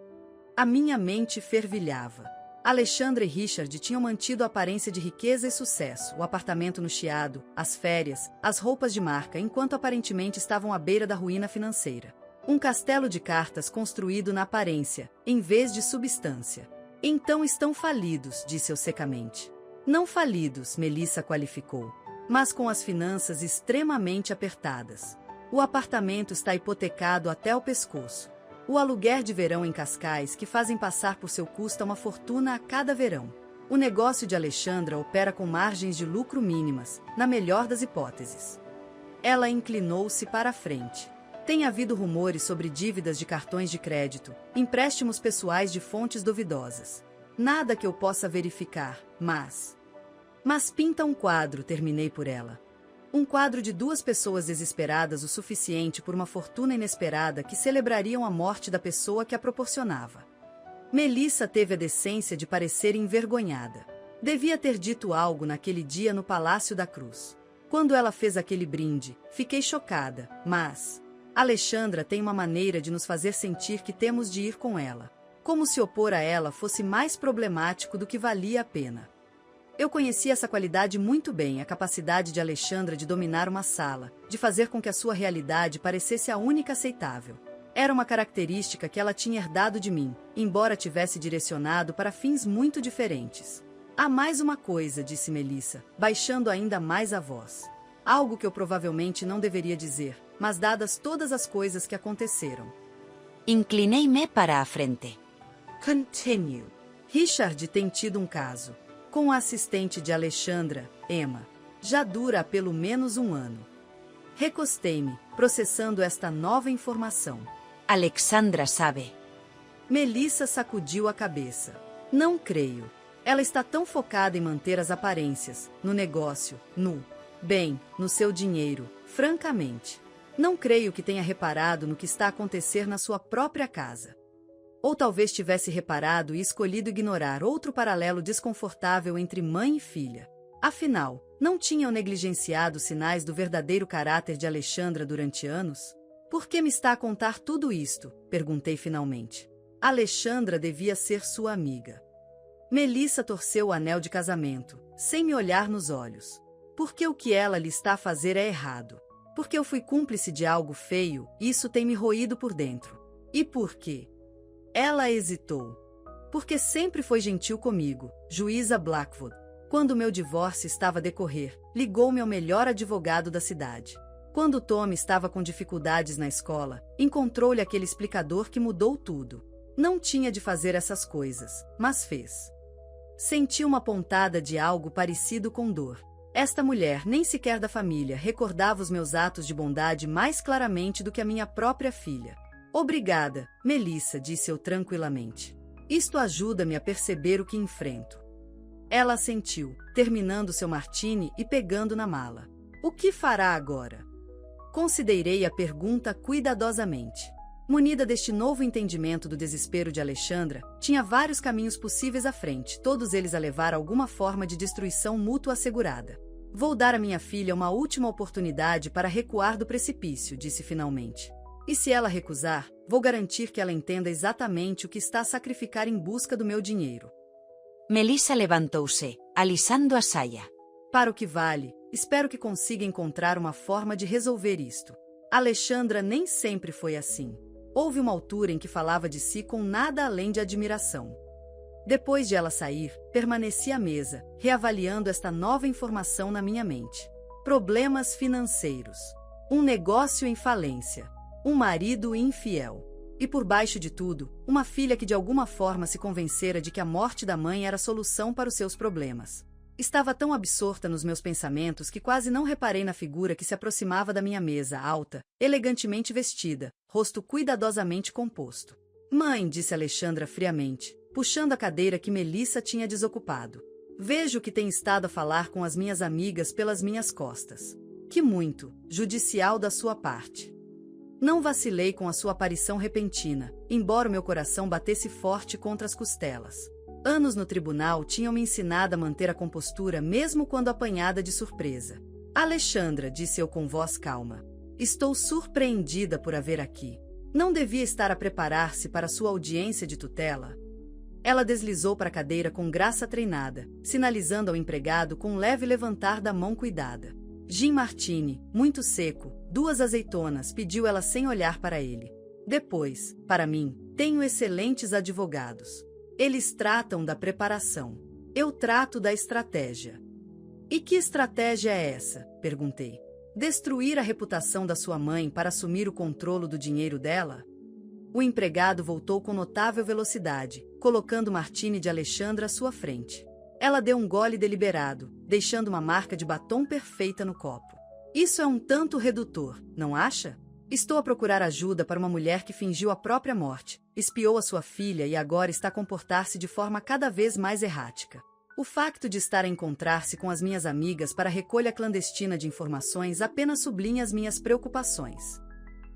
A minha mente fervilhava. Alexandra e Richard tinham mantido a aparência de riqueza e sucesso, o apartamento no Chiado, as férias, as roupas de marca, enquanto aparentemente estavam à beira da ruína financeira. Um castelo de cartas construído na aparência, em vez de substância. Então estão falidos, disse eu secamente. Não falidos, Melissa qualificou, mas com as finanças extremamente apertadas. O apartamento está hipotecado até o pescoço. O aluguer de verão em Cascais que fazem passar por seu custo uma fortuna a cada verão. O negócio de Alexandra opera com margens de lucro mínimas, na melhor das hipóteses. Ela inclinou-se para a frente. Tem havido rumores sobre dívidas de cartões de crédito, empréstimos pessoais de fontes duvidosas. Nada que eu possa verificar, mas pinta um quadro, terminei por ela. Um quadro de 2 pessoas desesperadas o suficiente por uma fortuna inesperada que celebrariam a morte da pessoa que a proporcionava. Melissa teve a decência de parecer envergonhada. Devia ter dito algo naquele dia no Palácio da Cruz. Quando ela fez aquele brinde, fiquei chocada, mas... Alexandra tem uma maneira de nos fazer sentir que temos de ir com ela. Como se opor a ela fosse mais problemático do que valia a pena. Eu conhecia essa qualidade muito bem, a capacidade de Alexandra de dominar uma sala, de fazer com que a sua realidade parecesse a única aceitável. Era uma característica que ela tinha herdado de mim, embora tivesse direcionado para fins muito diferentes. Há mais uma coisa, disse Melissa, baixando ainda mais a voz. Algo que eu provavelmente não deveria dizer, mas dadas todas as coisas que aconteceram. Inclinei-me para a frente. Continue. Richard tem tido um caso. Com a assistente de Alexandra, Emma. Já dura há pelo menos 1 ano. Recostei-me, processando esta nova informação. Alexandra sabe. Melissa sacudiu a cabeça. Não creio. Ela está tão focada em manter as aparências, no negócio, no seu dinheiro, francamente. Não creio que tenha reparado no que está a acontecer na sua própria casa. Ou talvez tivesse reparado e escolhido ignorar outro paralelo desconfortável entre mãe e filha. Afinal, não tinham negligenciado sinais do verdadeiro caráter de Alexandra durante anos? Por que me está a contar tudo isto? Perguntei finalmente. Alexandra devia ser sua amiga. Melissa torceu o anel de casamento, sem me olhar nos olhos. Porque o que ela lhe está a fazer é errado. Porque eu fui cúmplice de algo feio, isso tem me roído por dentro. E por quê? Ela hesitou. Porque sempre foi gentil comigo, juíza Blackwood. Quando meu divórcio estava a decorrer, ligou-me ao melhor advogado da cidade. Quando Tom estava com dificuldades na escola, encontrou-lhe aquele explicador que mudou tudo. Não tinha de fazer essas coisas, mas fez. Senti uma pontada de algo parecido com dor. Esta mulher, nem sequer da família, recordava os meus atos de bondade mais claramente do que a minha própria filha. Obrigada, Melissa, disse eu tranquilamente. Isto ajuda-me a perceber o que enfrento. Ela assentiu, terminando seu martini e pegando na mala. O que fará agora? Considerei a pergunta cuidadosamente. Munida deste novo entendimento do desespero de Alexandra, tinha vários caminhos possíveis à frente, todos eles a levar a alguma forma de destruição mútua assegurada. Vou dar à minha filha uma última oportunidade para recuar do precipício, disse finalmente. E se ela recusar, vou garantir que ela entenda exatamente o que está a sacrificar em busca do meu dinheiro. Melissa levantou-se, alisando a saia. Para o que vale, espero que consiga encontrar uma forma de resolver isto. Alexandra nem sempre foi assim. Houve uma altura em que falava de si com nada além de admiração. Depois de ela sair, permaneci à mesa, reavaliando esta nova informação na minha mente. Problemas financeiros. Um negócio em falência. Um marido infiel. E por baixo de tudo, uma filha que de alguma forma se convencera de que a morte da mãe era a solução para os seus problemas. Estava tão absorta nos meus pensamentos que quase não reparei na figura que se aproximava da minha mesa, alta, elegantemente vestida, rosto cuidadosamente composto. Mãe, disse Alexandra friamente, puxando a cadeira que Melissa tinha desocupado. Vejo que tem estado a falar com as minhas amigas pelas minhas costas. Que muito judicial da sua parte. Não vacilei com a sua aparição repentina, embora o meu coração batesse forte contra as costelas. Anos no tribunal tinham me ensinado a manter a compostura mesmo quando apanhada de surpresa. Alexandra, disse eu com voz calma, estou surpreendida por a ver aqui. Não devia estar a preparar-se para sua audiência de tutela? Ela deslizou para a cadeira com graça treinada, sinalizando ao empregado com um leve levantar da mão cuidada. Gin Martini, muito seco, 2 azeitonas, pediu ela sem olhar para ele. Depois, para mim, tenho excelentes advogados. Eles tratam da preparação. Eu trato da estratégia. E que estratégia é essa? Perguntei. Destruir a reputação da sua mãe para assumir o controle do dinheiro dela? O empregado voltou com notável velocidade, colocando o martini de Alexandra à sua frente. Ela deu um gole deliberado, deixando uma marca de batom perfeita no copo. Isso é um tanto redutor, não acha? Estou a procurar ajuda para uma mulher que fingiu a própria morte, espiou a sua filha e agora está a comportar-se de forma cada vez mais errática. O facto de estar a encontrar-se com as minhas amigas para a recolha clandestina de informações apenas sublinha as minhas preocupações.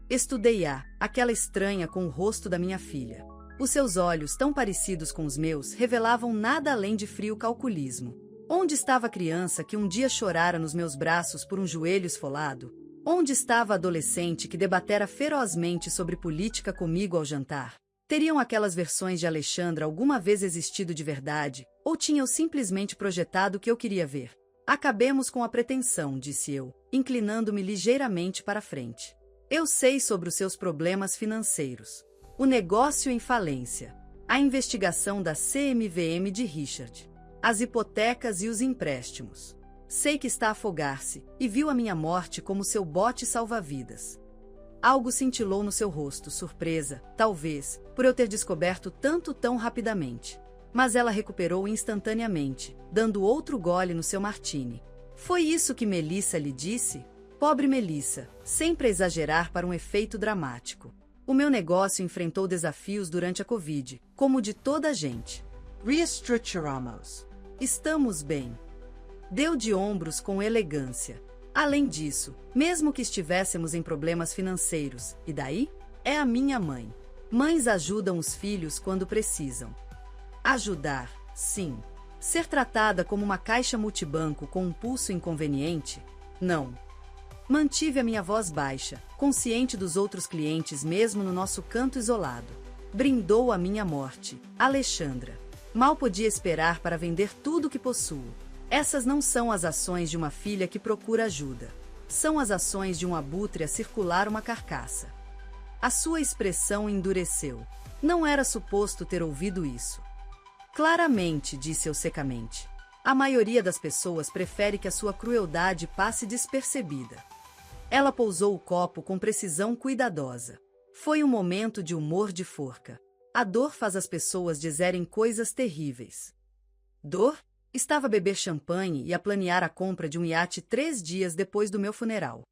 Estudei-a, aquela estranha com o rosto da minha filha. Os seus olhos, tão parecidos com os meus, revelavam nada além de frio calculismo. Onde estava a criança que um dia chorara nos meus braços por um joelho esfolado? Onde estava a adolescente que debatera ferozmente sobre política comigo ao jantar? Teriam aquelas versões de Alexandra alguma vez existido de verdade, ou tinha eu simplesmente projetado o que eu queria ver? Acabemos com a pretensão, disse eu, inclinando-me ligeiramente para a frente. Eu sei sobre os seus problemas financeiros. O negócio em falência. A investigação da CMVM de Richard. As hipotecas e os empréstimos. Sei que está a afogar-se, e viu a minha morte como seu bote salva-vidas. Algo cintilou no seu rosto, surpresa, talvez, por eu ter descoberto tanto tão rapidamente. Mas ela recuperou instantaneamente, dando outro gole no seu martini. Foi isso que Melissa lhe disse? Pobre Melissa, sempre a exagerar para um efeito dramático. O meu negócio enfrentou desafios durante a Covid, como o de toda a gente. Reestruturamos. Estamos bem. Deu de ombros com elegância. Além disso, mesmo que estivéssemos em problemas financeiros, e daí? É a minha mãe. Mães ajudam os filhos quando precisam. Ajudar, sim. Ser tratada como uma caixa multibanco com um pulso inconveniente? Não. Mantive a minha voz baixa, consciente dos outros clientes mesmo no nosso canto isolado. Brindou a minha morte, Alexandra. Mal podia esperar para vender tudo o que possuo. Essas não são as ações de uma filha que procura ajuda. São as ações de um abutre a circular uma carcaça. A sua expressão endureceu. Não era suposto ter ouvido isso. Claramente, disse eu secamente. A maioria das pessoas prefere que a sua crueldade passe despercebida. Ela pousou o copo com precisão cuidadosa. Foi um momento de humor de forca. A dor faz as pessoas dizerem coisas terríveis. Dor? Estava a beber champanhe e a planear a compra de um iate 3 dias depois do meu funeral.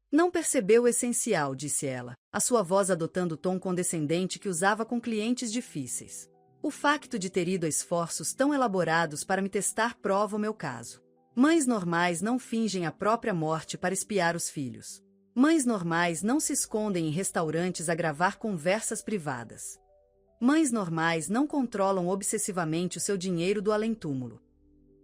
Não percebeu o essencial, disse ela, a sua voz adotando o tom condescendente que usava com clientes difíceis. O facto de ter ido a esforços tão elaborados para me testar prova o meu caso. Mães normais não fingem a própria morte para espiar os filhos. Mães normais não se escondem em restaurantes a gravar conversas privadas. Mães normais não controlam obsessivamente o seu dinheiro do além-túmulo.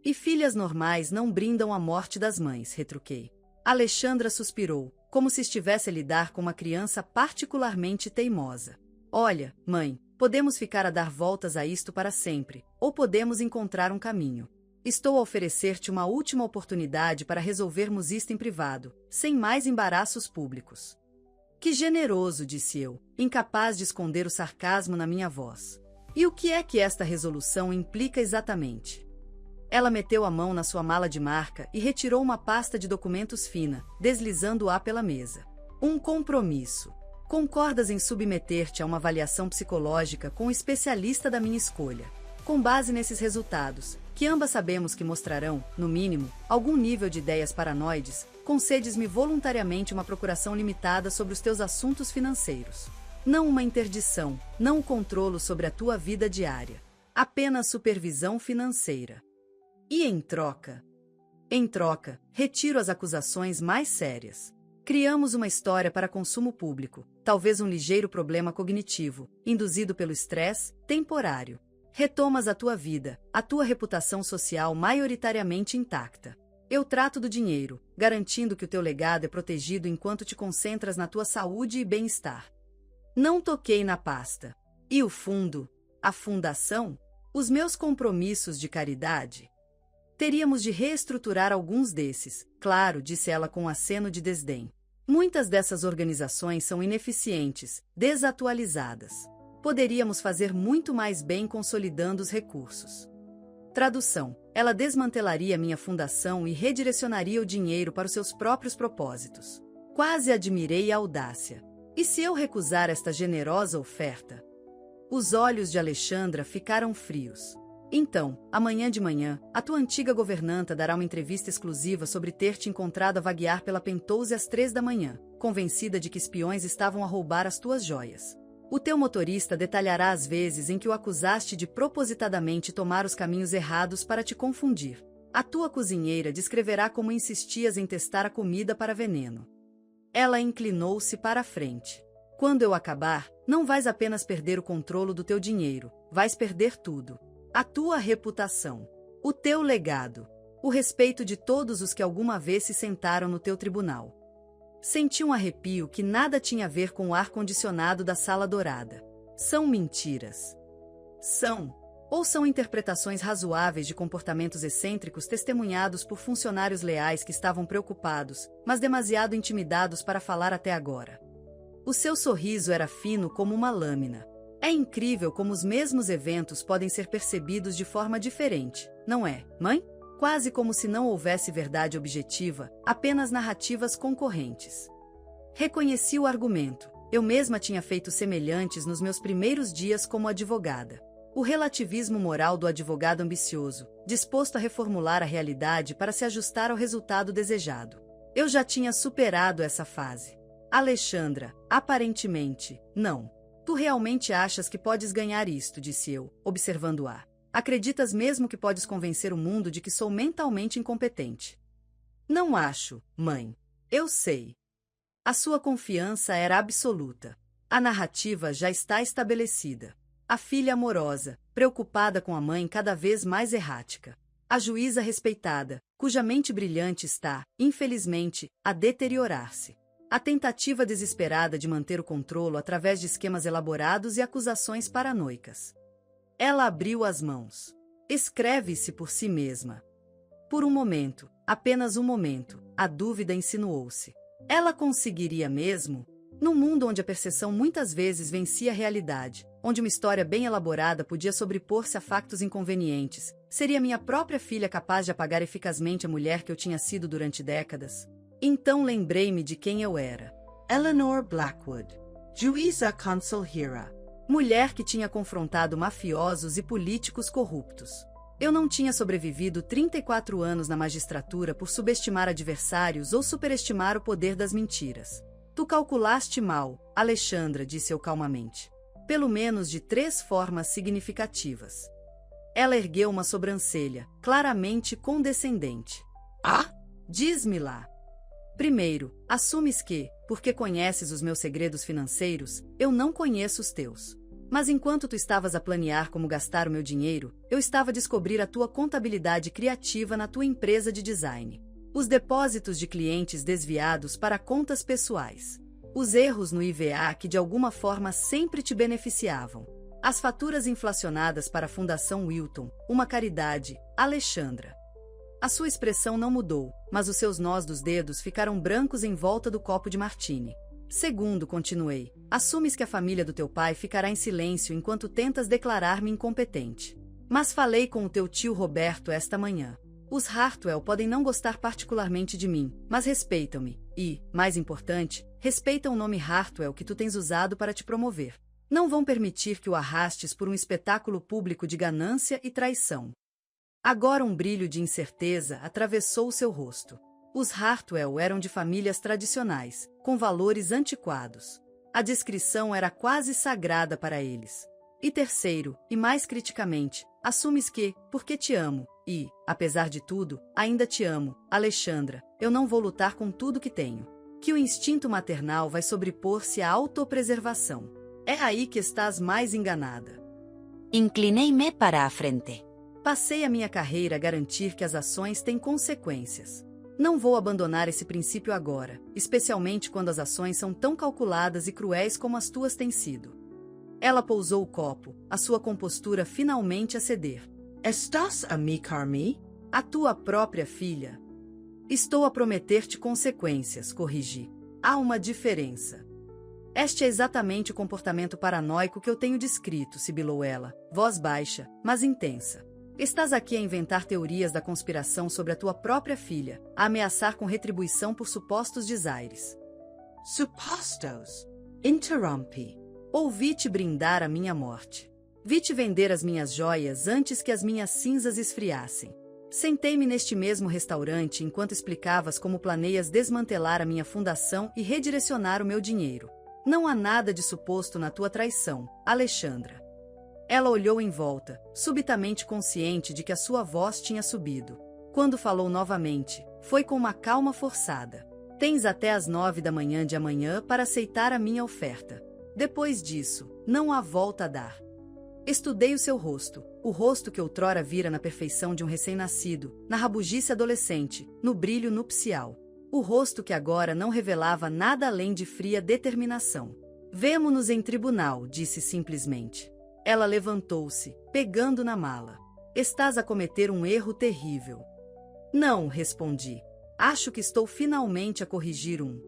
E filhas normais não brindam a morte das mães, retruquei. Alexandra suspirou, como se estivesse a lidar com uma criança particularmente teimosa. Olha, mãe, podemos ficar a dar voltas a isto para sempre, ou podemos encontrar um caminho. Estou a oferecer-te uma última oportunidade para resolvermos isto em privado, sem mais embaraços públicos. Que generoso, disse eu, incapaz de esconder o sarcasmo na minha voz. E o que é que esta resolução implica exatamente? Ela meteu a mão na sua mala de marca e retirou uma pasta de documentos fina, deslizando-a pela mesa. Um compromisso. Concordas em submeter-te a uma avaliação psicológica com o especialista da minha escolha. Com base nesses resultados, que ambas sabemos que mostrarão, no mínimo, algum nível de ideias paranoides, concedes-me voluntariamente uma procuração limitada sobre os teus assuntos financeiros. Não uma interdição, não o controlo sobre a tua vida diária. Apenas supervisão financeira. E em troca? Em troca, retiro as acusações mais sérias. Criamos uma história para consumo público, talvez um ligeiro problema cognitivo, induzido pelo estresse, temporário. Retomas a tua vida, a tua reputação social maioritariamente intacta. Eu trato do dinheiro, garantindo que o teu legado é protegido enquanto te concentras na tua saúde e bem-estar. Não toquei na pasta. E o fundo? A fundação? Os meus compromissos de caridade? Teríamos de reestruturar alguns desses, claro, disse ela com um aceno de desdém. Muitas dessas organizações são ineficientes, desatualizadas. Poderíamos fazer muito mais bem consolidando os recursos. Tradução: ela desmantelaria minha fundação e redirecionaria o dinheiro para os seus próprios propósitos. Quase admirei a audácia. E se eu recusar esta generosa oferta? Os olhos de Alexandra ficaram frios. Então, amanhã de manhã, a tua antiga governanta dará uma entrevista exclusiva sobre ter te encontrado a vaguear pela Penthouse às 3 da manhã, convencida de que espiões estavam a roubar as tuas joias. O teu motorista detalhará as vezes em que o acusaste de propositadamente tomar os caminhos errados para te confundir. A tua cozinheira descreverá como insistias em testar a comida para veneno. Ela inclinou-se para a frente. Quando eu acabar, não vais apenas perder o controle do teu dinheiro, vais perder tudo. A tua reputação, o teu legado, o respeito de todos os que alguma vez se sentaram no teu tribunal. Senti um arrepio que nada tinha a ver com o ar-condicionado da Sala Dourada. São mentiras. Ou são interpretações razoáveis de comportamentos excêntricos testemunhados por funcionários leais que estavam preocupados, mas demasiado intimidados para falar até agora. O seu sorriso era fino como uma lâmina. É incrível como os mesmos eventos podem ser percebidos de forma diferente, não é, mãe? Quase como se não houvesse verdade objetiva, apenas narrativas concorrentes. Reconheci o argumento. Eu mesma tinha feito semelhantes nos meus primeiros dias como advogada. O relativismo moral do advogado ambicioso, disposto a reformular a realidade para se ajustar ao resultado desejado. Eu já tinha superado essa fase. Alexandra, aparentemente, não. Tu realmente achas que podes ganhar isto, disse eu, observando-a. Acreditas mesmo que podes convencer o mundo de que sou mentalmente incompetente? Não acho, mãe. Eu sei. A sua confiança era absoluta. A narrativa já está estabelecida. A filha amorosa, preocupada com a mãe cada vez mais errática. A juíza respeitada, cuja mente brilhante está, infelizmente, a deteriorar-se. A tentativa desesperada de manter o controle através de esquemas elaborados e acusações paranoicas. Ela abriu as mãos. Escreve-se por si mesma. Por um momento, apenas um momento, a dúvida insinuou-se. Ela conseguiria mesmo? Num mundo onde a percepção muitas vezes vencia a realidade, onde uma história bem elaborada podia sobrepor-se a factos inconvenientes, seria minha própria filha capaz de apagar eficazmente a mulher que eu tinha sido durante décadas? Então lembrei-me de quem eu era. Eleanor Blackwood, juíza conselheira. Mulher que tinha confrontado mafiosos e políticos corruptos. Eu não tinha sobrevivido 34 anos na magistratura por subestimar adversários ou superestimar o poder das mentiras. Tu calculaste mal, Alexandra, disse eu calmamente. Pelo menos de 3 formas significativas. Ela ergueu uma sobrancelha, claramente condescendente. Ah? Diz-me lá. Primeiro, assumes que, porque conheces os meus segredos financeiros, eu não conheço os teus. Mas enquanto tu estavas a planear como gastar o meu dinheiro, eu estava a descobrir a tua contabilidade criativa na tua empresa de design. Os depósitos de clientes desviados para contas pessoais. Os erros no IVA que de alguma forma sempre te beneficiavam. As faturas inflacionadas para a Fundação Wilton, uma caridade, Alexandra. A sua expressão não mudou, mas os seus nós dos dedos ficaram brancos em volta do copo de martini. Segundo, continuei, assumes que a família do teu pai ficará em silêncio enquanto tentas declarar-me incompetente. Mas falei com o teu tio Roberto esta manhã. Os Hartwell podem não gostar particularmente de mim, mas respeitam-me, e, mais importante, respeitam o nome Hartwell que tu tens usado para te promover. Não vão permitir que o arrastes por um espetáculo público de ganância e traição. Agora um brilho de incerteza atravessou o seu rosto. Os Hartwell eram de famílias tradicionais, com valores antiquados. A discrição era quase sagrada para eles. E terceiro, e mais criticamente, assumes que, porque te amo, e, apesar de tudo, ainda te amo, Alexandra, eu não vou lutar com tudo que tenho. Que o instinto maternal vai sobrepor-se à autopreservação. É aí que estás mais enganada. Inclinei-me para a frente. Passei a minha carreira a garantir que as ações têm consequências. Não vou abandonar esse princípio agora, especialmente quando as ações são tão calculadas e cruéis como as tuas têm sido. Ela pousou o copo, a sua compostura finalmente a ceder. Estás a me Carmi? A tua própria filha. Estou a prometer-te consequências, corrigi. Há uma diferença. Este é exatamente o comportamento paranoico que eu tenho descrito, sibilou ela, voz baixa, mas intensa. Estás aqui a inventar teorias da conspiração sobre a tua própria filha, a ameaçar com retribuição por supostos desaires. Supostos. Interrompi. Ouvi-te brindar a minha morte. Vi-te vender as minhas joias antes que as minhas cinzas esfriassem. Sentei-me neste mesmo restaurante enquanto explicavas como planeias desmantelar a minha fundação e redirecionar o meu dinheiro. Não há nada de suposto na tua traição, Alexandra. Ela olhou em volta, subitamente consciente de que a sua voz tinha subido. Quando falou novamente, foi com uma calma forçada. Tens até às 9 da manhã de amanhã para aceitar a minha oferta. Depois disso, não há volta a dar. Estudei o seu rosto, o rosto que outrora vira na perfeição de um recém-nascido, na rabugice adolescente, no brilho nupcial. O rosto que agora não revelava nada além de fria determinação. Vemo-nos em tribunal, disse simplesmente. Ela levantou-se, pegando na mala. Estás a cometer um erro terrível. Não, respondi. Acho que estou finalmente a corrigir um.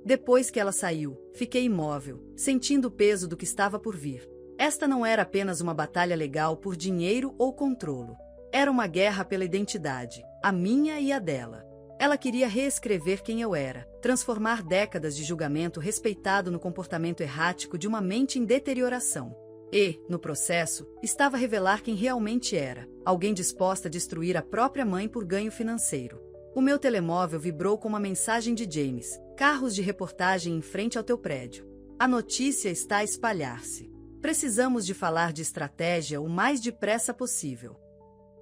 Depois que ela saiu, fiquei imóvel, sentindo o peso do que estava por vir. Esta não era apenas uma batalha legal por dinheiro ou controlo. Era uma guerra pela identidade, a minha e a dela. Ela queria reescrever quem eu era, transformar décadas de julgamento respeitado no comportamento errático de uma mente em deterioração. E, no processo, estava a revelar quem realmente era, alguém disposta a destruir a própria mãe por ganho financeiro. O meu telemóvel vibrou com uma mensagem de James: carros de reportagem em frente ao teu prédio. A notícia está a espalhar-se. Precisamos de falar de estratégia o mais depressa possível.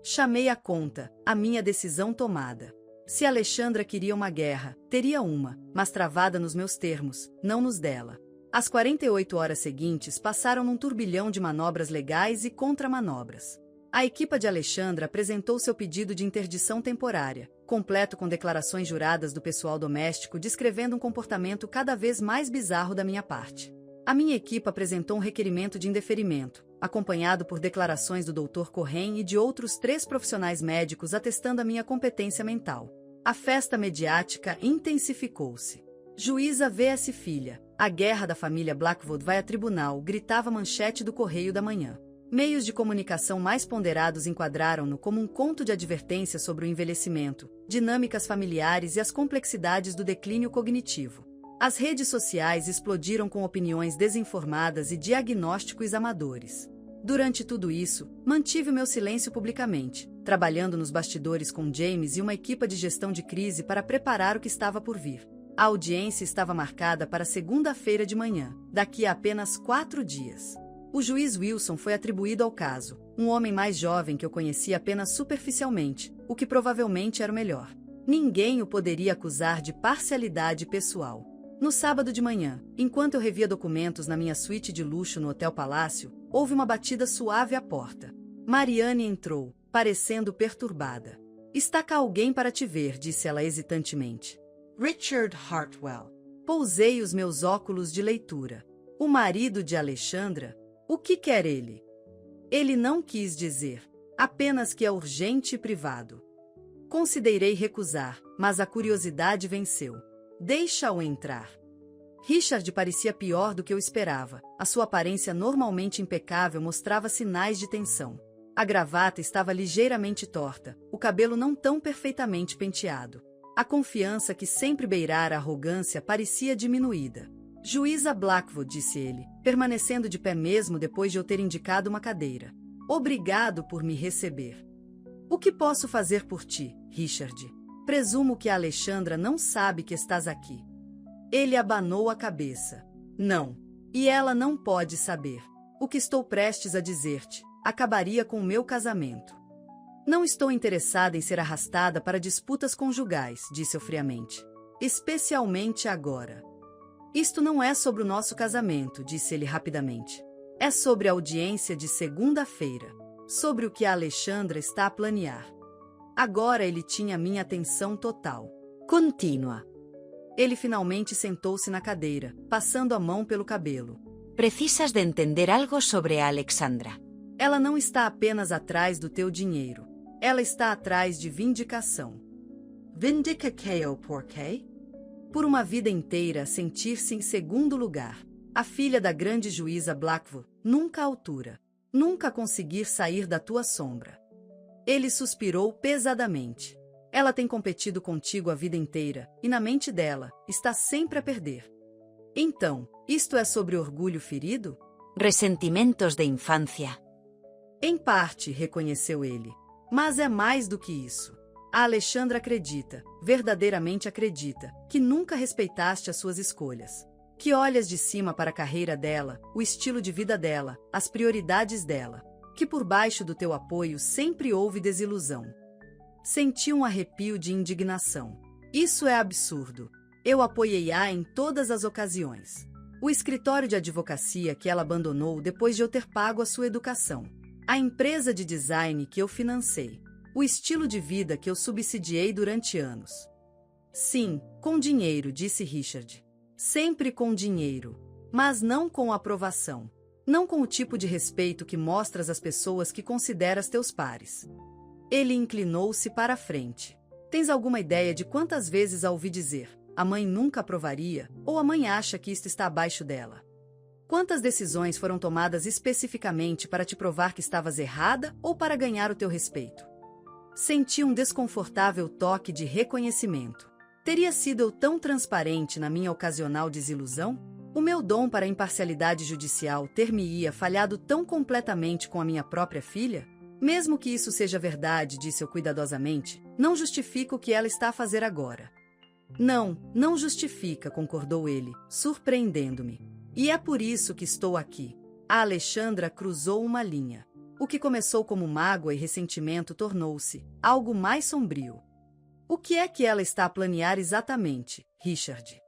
Chamei a conta, a minha decisão tomada. Se Alexandra queria uma guerra, teria uma, mas travada nos meus termos, não nos dela. As 48 horas seguintes passaram num turbilhão de manobras legais e contramanobras. A equipa de Alexandra apresentou seu pedido de interdição temporária, completo com declarações juradas do pessoal doméstico descrevendo um comportamento cada vez mais bizarro da minha parte. A minha equipa apresentou um requerimento de indeferimento, acompanhado por declarações do Dr. Corren e de outros 3 profissionais médicos atestando a minha competência mental. A festa mediática intensificou-se. Juíza vs filha. A guerra da família Blackwood vai a tribunal, gritava a manchete do Correio da Manhã. Meios de comunicação mais ponderados enquadraram-no como um conto de advertência sobre o envelhecimento, dinâmicas familiares e as complexidades do declínio cognitivo. As redes sociais explodiram com opiniões desinformadas e diagnósticos amadores. Durante tudo isso, mantive o meu silêncio publicamente, trabalhando nos bastidores com James e uma equipe de gestão de crise para preparar o que estava por vir. A audiência estava marcada para segunda-feira de manhã, daqui a apenas 4 dias. O juiz Wilson foi atribuído ao caso, um homem mais jovem que eu conhecia apenas superficialmente, o que provavelmente era o melhor. Ninguém o poderia acusar de parcialidade pessoal. No sábado de manhã, enquanto eu revia documentos na minha suíte de luxo no Hotel Palácio, houve uma batida suave à porta. Mariane entrou, parecendo perturbada. "Está cá alguém para te ver", disse ela hesitantemente. Richard Hartwell. Pousei os meus óculos de leitura. O marido de Alexandra? O que quer ele? Ele não quis dizer, apenas que é urgente e privado. Considerei recusar, mas a curiosidade venceu. "Deixa-o entrar." Richard parecia pior do que eu esperava. A sua aparência normalmente impecável mostrava sinais de tensão. A gravata estava ligeiramente torta, o cabelo não tão perfeitamente penteado. A confiança que sempre beirara a arrogância parecia diminuída. "Juíza Blackwood", disse ele, permanecendo de pé mesmo depois de eu ter indicado uma cadeira. "Obrigado por me receber." "O que posso fazer por ti, Richard? Presumo que a Alexandra não sabe que estás aqui." Ele abanou a cabeça. "Não. E ela não pode saber. O que estou prestes a dizer-te acabaria com o meu casamento." "Não estou interessada em ser arrastada para disputas conjugais", disse eu friamente. "Especialmente agora." "Isto não é sobre o nosso casamento", disse ele rapidamente. "É sobre a audiência de segunda-feira. Sobre o que a Alexandra está a planear." Agora ele tinha minha atenção total. Continua. Ele finalmente sentou-se na cadeira, passando a mão pelo cabelo. Precisas de entender algo sobre a Alexandra. "Ela não está apenas atrás do teu dinheiro. Ela está atrás de vindicação." Vindicação por quê? "Por uma vida inteira sentir-se em segundo lugar. A filha da grande juíza Blackwood, nunca à altura. Nunca conseguir sair da tua sombra." Ele suspirou pesadamente. "Ela tem competido contigo a vida inteira, e na mente dela, está sempre a perder." "Então, isto é sobre orgulho ferido?" Ressentimentos de infância. "Em parte", reconheceu ele. "Mas é mais do que isso. A Alexandra acredita, verdadeiramente acredita, que nunca respeitaste as suas escolhas. Que olhas de cima para a carreira dela, o estilo de vida dela, as prioridades dela. Que por baixo do teu apoio sempre houve desilusão." Senti um arrepio de indignação. "Isso é absurdo. Eu apoiei-a em todas as ocasiões. O escritório de advocacia que ela abandonou depois de eu ter pago a sua educação. A empresa de design que eu financei. O estilo de vida que eu subsidiei durante anos." "Sim, com dinheiro", disse Richard. "Sempre com dinheiro. Mas não com aprovação. Não com o tipo de respeito que mostras às pessoas que consideras teus pares." Ele inclinou-se para a frente. "Tens alguma ideia de quantas vezes a ouvi dizer, a mãe nunca aprovaria, ou a mãe acha que isto está abaixo dela? Quantas decisões foram tomadas especificamente para te provar que estavas errada ou para ganhar o teu respeito?" Senti um desconfortável toque de reconhecimento. Teria sido eu tão transparente na minha ocasional desilusão? O meu dom para a imparcialidade judicial ter-me-ia falhado tão completamente com a minha própria filha? "Mesmo que isso seja verdade", disse eu cuidadosamente, "não justifica o que ela está a fazer agora." "Não, não justifica", concordou ele, surpreendendo-me. "E é por isso que estou aqui." A Alexandra cruzou uma linha. O que começou como mágoa e ressentimento tornou-se algo mais sombrio. O que é que ela está a planear exatamente, Richard?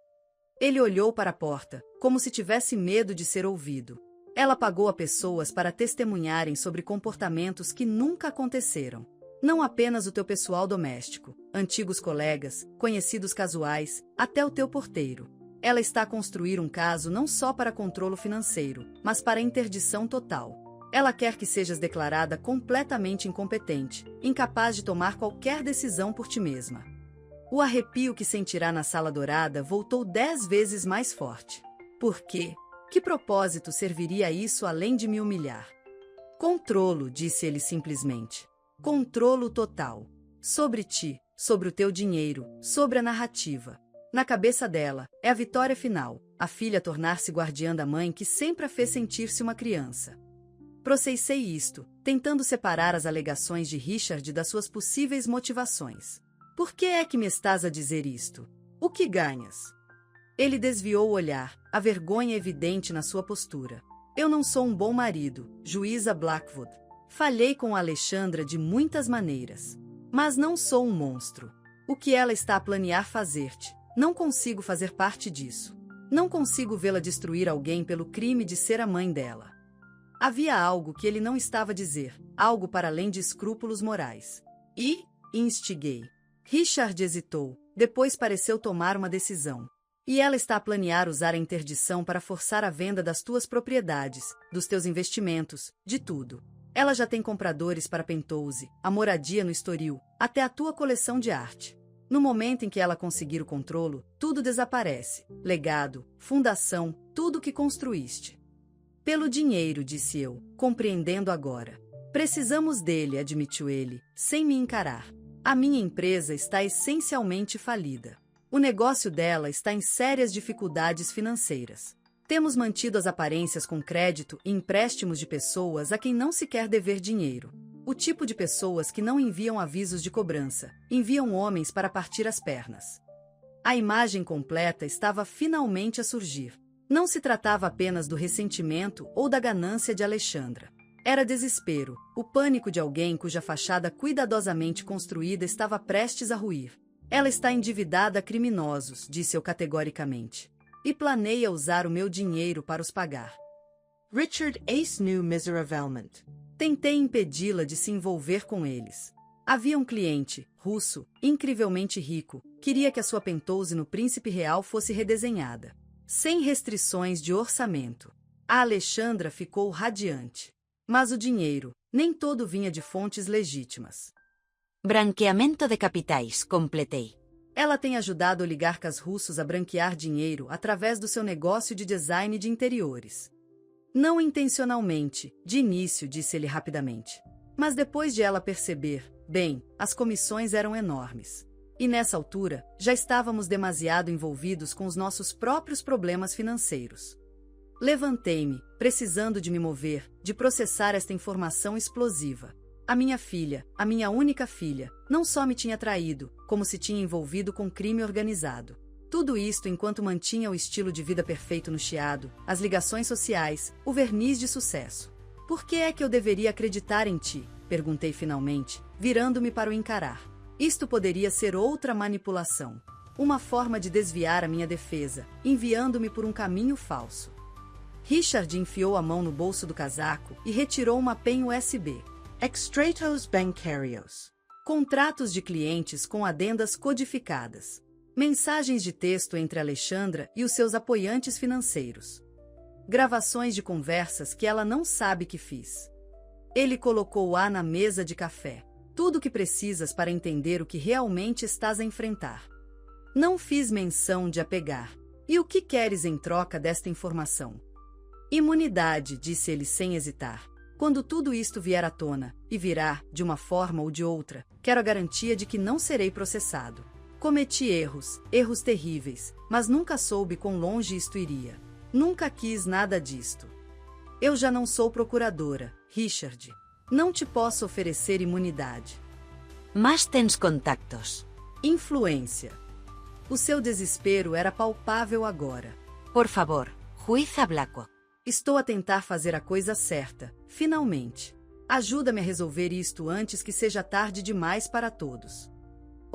Ele olhou para a porta, como se tivesse medo de ser ouvido. Ela pagou a pessoas para testemunharem sobre comportamentos que nunca aconteceram. Não apenas o teu pessoal doméstico, antigos colegas, conhecidos casuais, até o teu porteiro. Ela está a construir um caso não só para controle financeiro, mas para interdição total. Ela quer que sejas declarada completamente incompetente, incapaz de tomar qualquer decisão por ti mesma. O arrepio que sentirá na sala dourada voltou 10 vezes mais forte. Por quê? Que propósito serviria isso além de me humilhar? Controlo, disse ele simplesmente. Controlo total. Sobre ti, sobre o teu dinheiro, sobre a narrativa. Na cabeça dela, é a vitória final, a filha tornar-se guardiã da mãe que sempre a fez sentir-se uma criança. Processei isto, tentando separar as alegações de Richard das suas possíveis motivações. Por que é que me estás a dizer isto? O que ganhas? Ele desviou o olhar, a vergonha evidente na sua postura. Eu não sou um bom marido, juíza Blackwood. Falhei com a Alexandra de muitas maneiras. Mas não sou um monstro. O que ela está a planear fazer-te? Não consigo fazer parte disso. Não consigo vê-la destruir alguém pelo crime de ser a mãe dela. Havia algo que ele não estava a dizer, algo para além de escrúpulos morais. Instiguei. Richard hesitou, depois pareceu tomar uma decisão. E ela está a planear usar a interdição para forçar a venda das tuas propriedades, dos teus investimentos, de tudo. Ela já tem compradores para Penthouse, a moradia no Estoril, até a tua coleção de arte. No momento em que ela conseguir o controlo, tudo desaparece. Legado, fundação, tudo que construíste. Pelo dinheiro, disse eu, compreendendo agora. Precisamos dele, admitiu ele, sem me encarar. A minha empresa está essencialmente falida. O negócio dela está em sérias dificuldades financeiras. Temos mantido as aparências com crédito e empréstimos de pessoas a quem não se quer dever dinheiro. O tipo de pessoas que não enviam avisos de cobrança, enviam homens para partir as pernas. A imagem completa estava finalmente a surgir. Não se tratava apenas do ressentimento ou da ganância de Alexandra. Era desespero, o pânico de alguém cuja fachada cuidadosamente construída estava prestes a ruir. Ela está endividada a criminosos, disse eu categoricamente. E planeia usar o meu dinheiro para os pagar. Richard Ace knew miseravelmente. Tentei impedi-la de se envolver com eles. Havia um cliente, russo, incrivelmente rico, queria que a sua Penthouse no Príncipe Real fosse redesenhada. Sem restrições de orçamento. A Alexandra ficou radiante. Mas o dinheiro, nem todo vinha de fontes legítimas. Branqueamento de capitais, completei. Ela tem ajudado oligarcas russos a branquear dinheiro através do seu negócio de design de interiores. Não intencionalmente, de início, disse ele rapidamente. Mas depois de ela perceber, bem, as comissões eram enormes. E nessa altura, já estávamos demasiado envolvidos com os nossos próprios problemas financeiros. Levantei-me, precisando de me mover, de processar esta informação explosiva. A minha filha, a minha única filha, não só me tinha traído, como se tinha envolvido com crime organizado. Tudo isto enquanto mantinha o estilo de vida perfeito no Chiado, as ligações sociais, o verniz de sucesso. Por que é que eu deveria acreditar em ti? Perguntei finalmente, virando-me para o encarar. Isto poderia ser outra manipulação. Uma forma de desviar a minha defesa, enviando-me por um caminho falso. Richard enfiou a mão no bolso do casaco e retirou uma pen USB. Extratos bancários. Contratos de clientes com adendas codificadas. Mensagens de texto entre Alexandra e os seus apoiantes financeiros. Gravações de conversas que ela não sabe que fiz. Ele colocou-a na mesa de café. Tudo o que precisas para entender o que realmente estás a enfrentar. Não fiz menção de a pegar. E o que queres em troca desta informação? Imunidade, disse ele sem hesitar. Quando tudo isto vier à tona, e virá, de uma forma ou de outra, quero a garantia de que não serei processado. Cometi erros terríveis, mas nunca soube quão longe isto iria. Nunca quis nada disto. Eu já não sou procuradora, Richard. Não te posso oferecer imunidade. Mas tens contactos. Influência. O seu desespero era palpável agora. Por favor, juíza Blackwood. Estou a tentar fazer a coisa certa, finalmente. Ajuda-me a resolver isto antes que seja tarde demais para todos.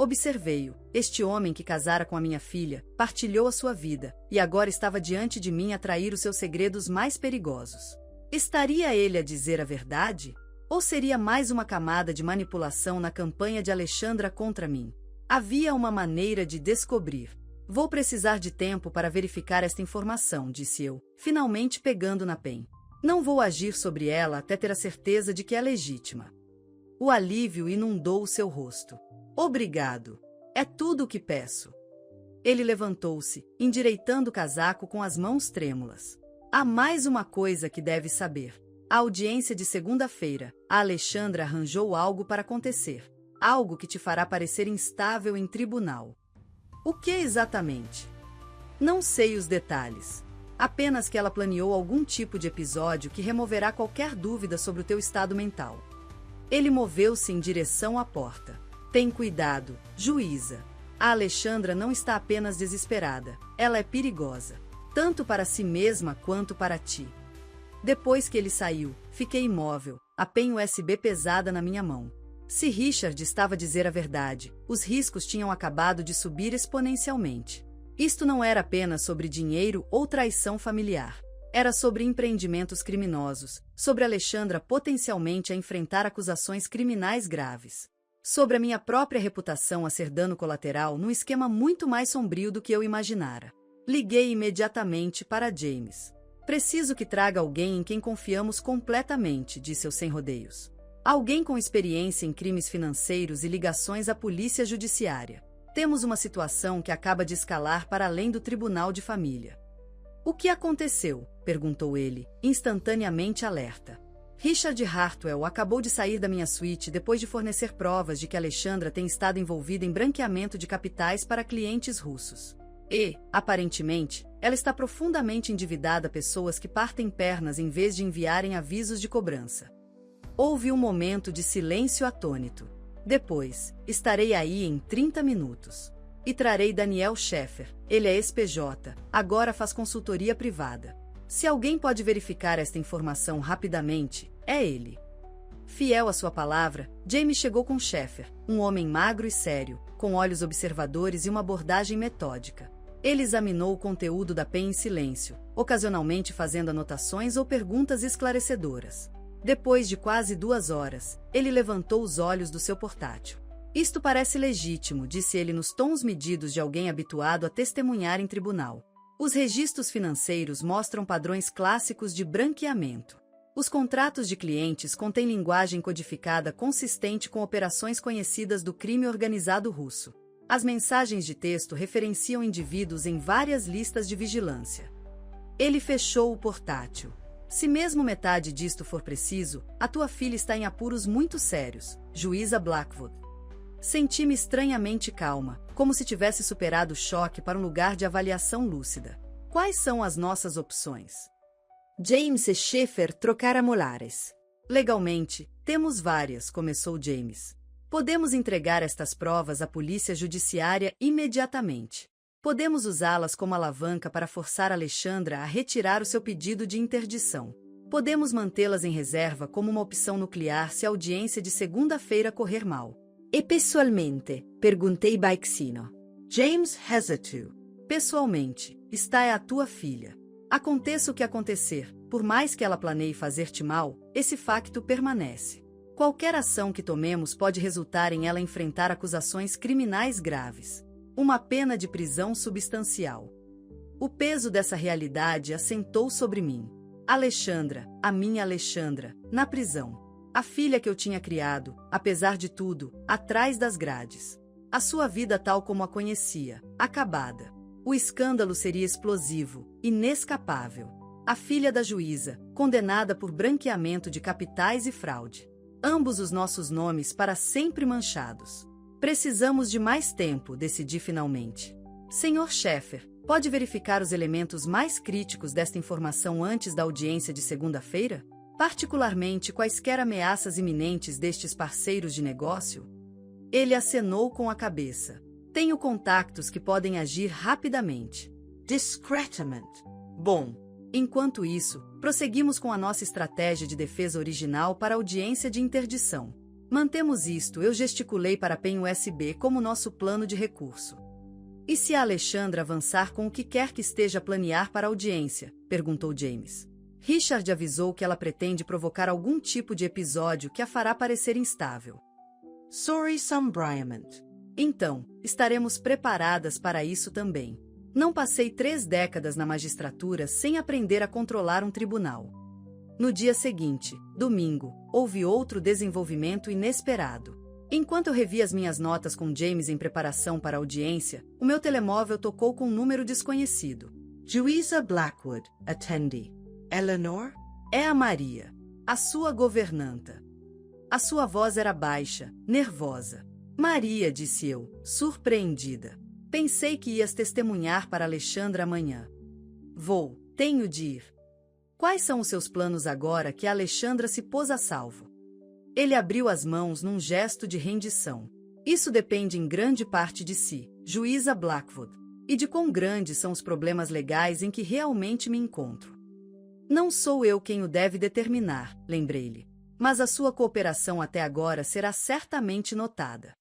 Observei-o. Este homem que casara com a minha filha, partilhou a sua vida, e agora estava diante de mim a trair os seus segredos mais perigosos. Estaria ele a dizer a verdade? Ou seria mais uma camada de manipulação na campanha de Alexandra contra mim? Havia uma maneira de descobrir. Vou precisar de tempo para verificar esta informação, disse eu, finalmente pegando na pen. Não vou agir sobre ela até ter a certeza de que é legítima. O alívio inundou o seu rosto. Obrigado. É tudo o que peço. Ele levantou-se, endireitando o casaco com as mãos trêmulas. Há mais uma coisa que deve saber. A audiência de segunda-feira, a Alexandra arranjou algo para acontecer. Algo que te fará parecer instável em tribunal. O que exatamente? Não sei os detalhes. Apenas que ela planeou algum tipo de episódio que removerá qualquer dúvida sobre o teu estado mental. Ele moveu-se em direção à porta. Tem cuidado, juíza. A Alexandra não está apenas desesperada, ela é perigosa. Tanto para si mesma quanto para ti. Depois que ele saiu, fiquei imóvel, a pen USB pesada na minha mão. Se Richard estava a dizer a verdade, os riscos tinham acabado de subir exponencialmente. Isto não era apenas sobre dinheiro ou traição familiar. Era sobre empreendimentos criminosos, sobre Alexandra potencialmente a enfrentar acusações criminais graves. Sobre a minha própria reputação a ser dano colateral num esquema muito mais sombrio do que eu imaginara. Liguei imediatamente para James. Preciso que traga alguém em quem confiamos completamente, disse eu sem rodeios. Alguém com experiência em crimes financeiros e ligações à polícia judiciária. Temos uma situação que acaba de escalar para além do tribunal de família. O que aconteceu? Perguntou ele, instantaneamente alerta. Richard Hartwell acabou de sair da minha suíte depois de fornecer provas de que Alexandra tem estado envolvida em branqueamento de capitais para clientes russos. E, aparentemente, ela está profundamente endividada a pessoas que partem pernas em vez de enviarem avisos de cobrança. Houve um momento de silêncio atônito. Depois, estarei aí em 30 minutos. E trarei Daniel Scheffer, ele é ex-PJ, agora faz consultoria privada. Se alguém pode verificar esta informação rapidamente, é ele. Fiel à sua palavra, James chegou com Scheffer, um homem magro e sério, com olhos observadores e uma abordagem metódica. Ele examinou o conteúdo da pen em silêncio, ocasionalmente fazendo anotações ou perguntas esclarecedoras. Depois de quase 2 horas, ele levantou os olhos do seu portátil. Isto parece legítimo, disse ele nos tons medidos de alguém habituado a testemunhar em tribunal. Os registros financeiros mostram padrões clássicos de branqueamento. Os contratos de clientes contêm linguagem codificada consistente com operações conhecidas do crime organizado russo. As mensagens de texto referenciam indivíduos em várias listas de vigilância. Ele fechou o portátil. Se mesmo metade disto for preciso, a tua filha está em apuros muito sérios, juíza Blackwood. Senti-me estranhamente calma, como se tivesse superado o choque para um lugar de avaliação lúcida. Quais são as nossas opções? James e Scheffer trocaram molares. Legalmente, temos várias, começou James. Podemos entregar estas provas à polícia judiciária imediatamente. Podemos usá-las como alavanca para forçar Alexandra a retirar o seu pedido de interdição. Podemos mantê-las em reserva como uma opção nuclear se a audiência de segunda-feira correr mal. E pessoalmente? Perguntei baixinho. James hesitou. Pessoalmente, está é a tua filha. Aconteça o que acontecer, por mais que ela planeie fazer-te mal, esse facto permanece. Qualquer ação que tomemos pode resultar em ela enfrentar acusações criminais graves. Uma pena de prisão substancial. O peso dessa realidade assentou sobre mim. Alexandra, a minha Alexandra, na prisão. A filha que eu tinha criado, apesar de tudo, atrás das grades. A sua vida tal como a conhecia, acabada. O escândalo seria explosivo, inescapável. A filha da juíza, condenada por branqueamento de capitais e fraude. Ambos os nossos nomes para sempre manchados. Precisamos de mais tempo, decidi finalmente. Senhor Scheffer, pode verificar os elementos mais críticos desta informação antes da audiência de segunda-feira? Particularmente quaisquer ameaças iminentes destes parceiros de negócio? Ele acenou com a cabeça. Tenho contactos que podem agir rapidamente. Discretamente. Bom, enquanto isso, prosseguimos com a nossa estratégia de defesa original para a audiência de interdição. Mantemos isto, eu gesticulei para a PEN USB como nosso plano de recurso. E se a Alexandra avançar com o que quer que esteja a planear para a audiência? Perguntou James. Richard avisou que ela pretende provocar algum tipo de episódio que a fará parecer instável. Sorry, some Bryant. Então, estaremos preparadas para isso também. Não passei 3 décadas na magistratura sem aprender a controlar um tribunal. No dia seguinte, domingo, houve outro desenvolvimento inesperado. Enquanto eu revia as minhas notas com James em preparação para a audiência, o meu telemóvel tocou com um número desconhecido. Louisa Blackwood, attendee. Eleanor? É a Maria, a sua governanta. A sua voz era baixa, nervosa. Maria, disse eu, surpreendida. Pensei que ias testemunhar para Alexandra amanhã. Tenho de ir. Quais são os seus planos agora que a Alexandra se pôs a salvo? Ele abriu as mãos num gesto de rendição. Isso depende em grande parte de si, juíza Blackwood, e de quão grandes são os problemas legais em que realmente me encontro. Não sou eu quem o deve determinar, lembrei-lhe, mas a sua cooperação até agora será certamente notada.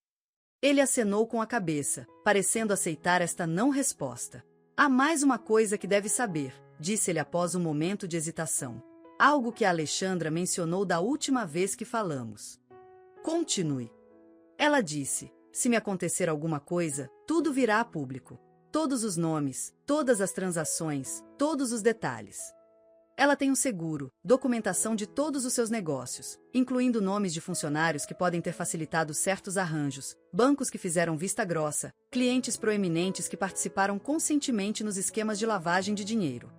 Ele acenou com a cabeça, parecendo aceitar esta não resposta. Há mais uma coisa que deve saber, disse ele após um momento de hesitação. Algo que a Alexandra mencionou da última vez que falamos. Continue. Ela disse, se me acontecer alguma coisa, tudo virá a público. Todos os nomes, todas as transações, todos os detalhes. Ela tem um seguro, documentação de todos os seus negócios, incluindo nomes de funcionários que podem ter facilitado certos arranjos, bancos que fizeram vista grossa, clientes proeminentes que participaram conscientemente nos esquemas de lavagem de dinheiro.